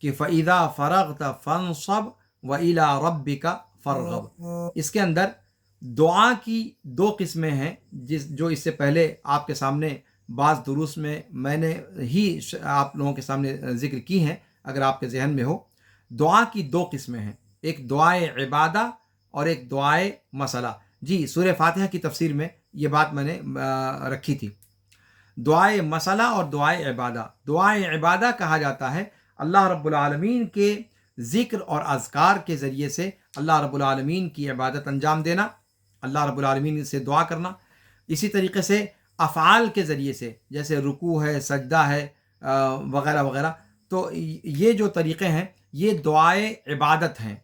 کہ فَإِذَا فَرَغْتَ فَانصَبْ وَإِلَىٰ رَبِّكَ فَارْغَب، اس کے اندر دعا کی دو قسمیں ہیں، جو اس سے پہلے آپ کے سامنے بعض دروس میں نے ہی آپ لوگوں کے سامنے ذکر کی ہیں، اگر آپ کے ذہن میں ہو۔ دعا کی دو قسمیں ہیں، ایک دعائے عبادہ اور ایک دعائے مسئلہ۔ جی، سورہ فاتحہ کی تفسیر میں یہ بات میں نے رکھی تھی۔ دعائے مسئلہ اور دعائے عبادہ۔ دعائے عبادہ کہا جاتا ہے اللہ رب العالمین کے ذکر اور اذکار کے ذریعے سے اللہ رب العالمین کی عبادت انجام دینا، اللہ رب العالمین سے دعا کرنا۔ اسی طریقے سے افعال کے ذریعے سے، جیسے رکوع ہے، سجدہ ہے، وغیرہ وغیرہ، تو یہ جو طریقے ہیں یہ دعائے عبادت ہیں،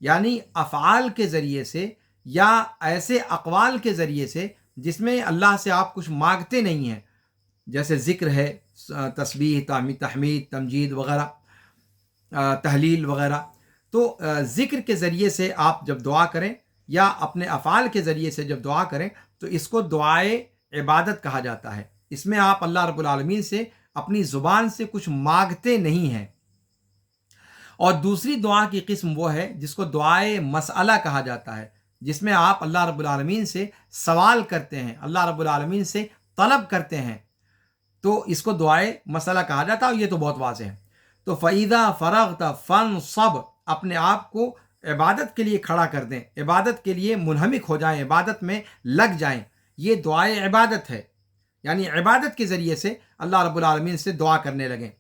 یعنی افعال کے ذریعے سے یا ایسے اقوال کے ذریعے سے جس میں اللہ سے آپ کچھ مانگتے نہیں ہیں، جیسے ذکر ہے، تسبیح، تحمید، تمجید وغیرہ، تحلیل وغیرہ۔ تو ذکر کے ذریعے سے آپ جب دعا کریں یا اپنے افعال کے ذریعے سے جب دعا کریں تو اس کو دعائے عبادت کہا جاتا ہے۔ اس میں آپ اللہ رب العالمین سے اپنی زبان سے کچھ مانگتے نہیں ہیں۔ اور دوسری دعا کی قسم وہ ہے جس کو دعائے مسئلہ کہا جاتا ہے، جس میں آپ اللہ رب العالمین سے سوال کرتے ہیں، اللہ رب العالمین سے طلب کرتے ہیں تو اس کو دعائے مسئلہ کہا جاتا ہے، اور یہ تو بہت واضح ہے۔ تو فَإِذَا فَرَغْتَ فَانْصَبْ، اپنے آپ کو عبادت کے لیے کھڑا کر دیں، عبادت کے لیے منہمک ہو جائیں، عبادت میں لگ جائیں۔ یہ دعائے عبادت ہے، یعنی عبادت کے ذریعے سے اللہ رب العالمین سے دعا کرنے لگیں۔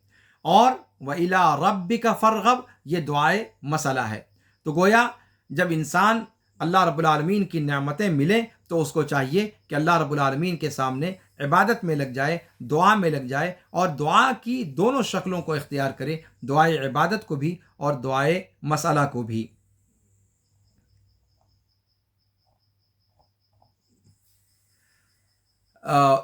اور وَإِلَىٰ رَبِّكَ فَارْغَب، یہ دعائے مسئلہ ہے۔ تو گویا جب انسان اللہ رب العالمین کی نعمتیں ملیں تو اس کو چاہیے کہ اللہ رب العالمین کے سامنے عبادت میں لگ جائے، دعا میں لگ جائے، اور دعا کی دونوں شکلوں کو اختیار کرے، دعائے عبادت کو بھی اور دعائے مسئلہ کو بھی۔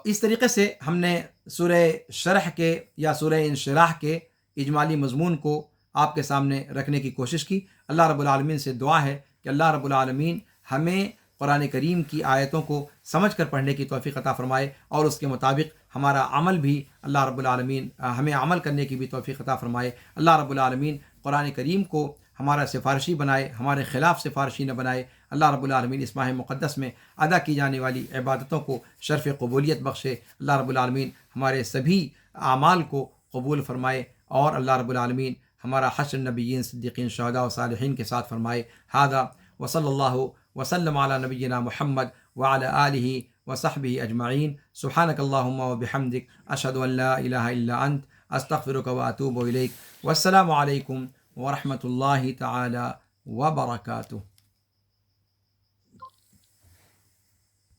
اس طریقے سے ہم نے سورہ شرح کے یا سورہ انشراح کے اجمالی مضمون کو آپ کے سامنے رکھنے کی کوشش کی۔ اللہ رب العالمین سے دعا ہے کہ اللہ رب العالمین ہمیں قرآن کریم کی آیتوں کو سمجھ کر پڑھنے کی توفیق عطا فرمائے، اور اس کے مطابق ہمارا عمل بھی اللہ رب العالمین ہمیں عمل کرنے کی بھی توفیق عطا فرمائے۔ اللہ رب العالمین قرآن کریم کو ہمارا سفارشی بنائے، ہمارے خلاف سفارشی نہ بنائے۔ اللہ رب العالمین اس ماہ مقدس میں ادا کی جانے والی عبادتوں کو شرف قبولیت بخشے۔ اللہ رب العالمین ہمارے سبھی اعمال کو قبول فرمائے، اور اللہ رب العالمین ہمارا حشر نبیین، صدیقین، شہداء و صالحین کے ساتھ فرمائے۔ ھذا وصلی اللہ وسلم علی نبینا محمد وعلی آلہ وصحبہ اجمعین۔ سبحانک اللہم وبحمدک، اشہد ان لا الہ الا انت، استغفرک واتوب الیک۔ والسلام علیکم ورحمۃ اللہ تعالی وبرکاتہ۔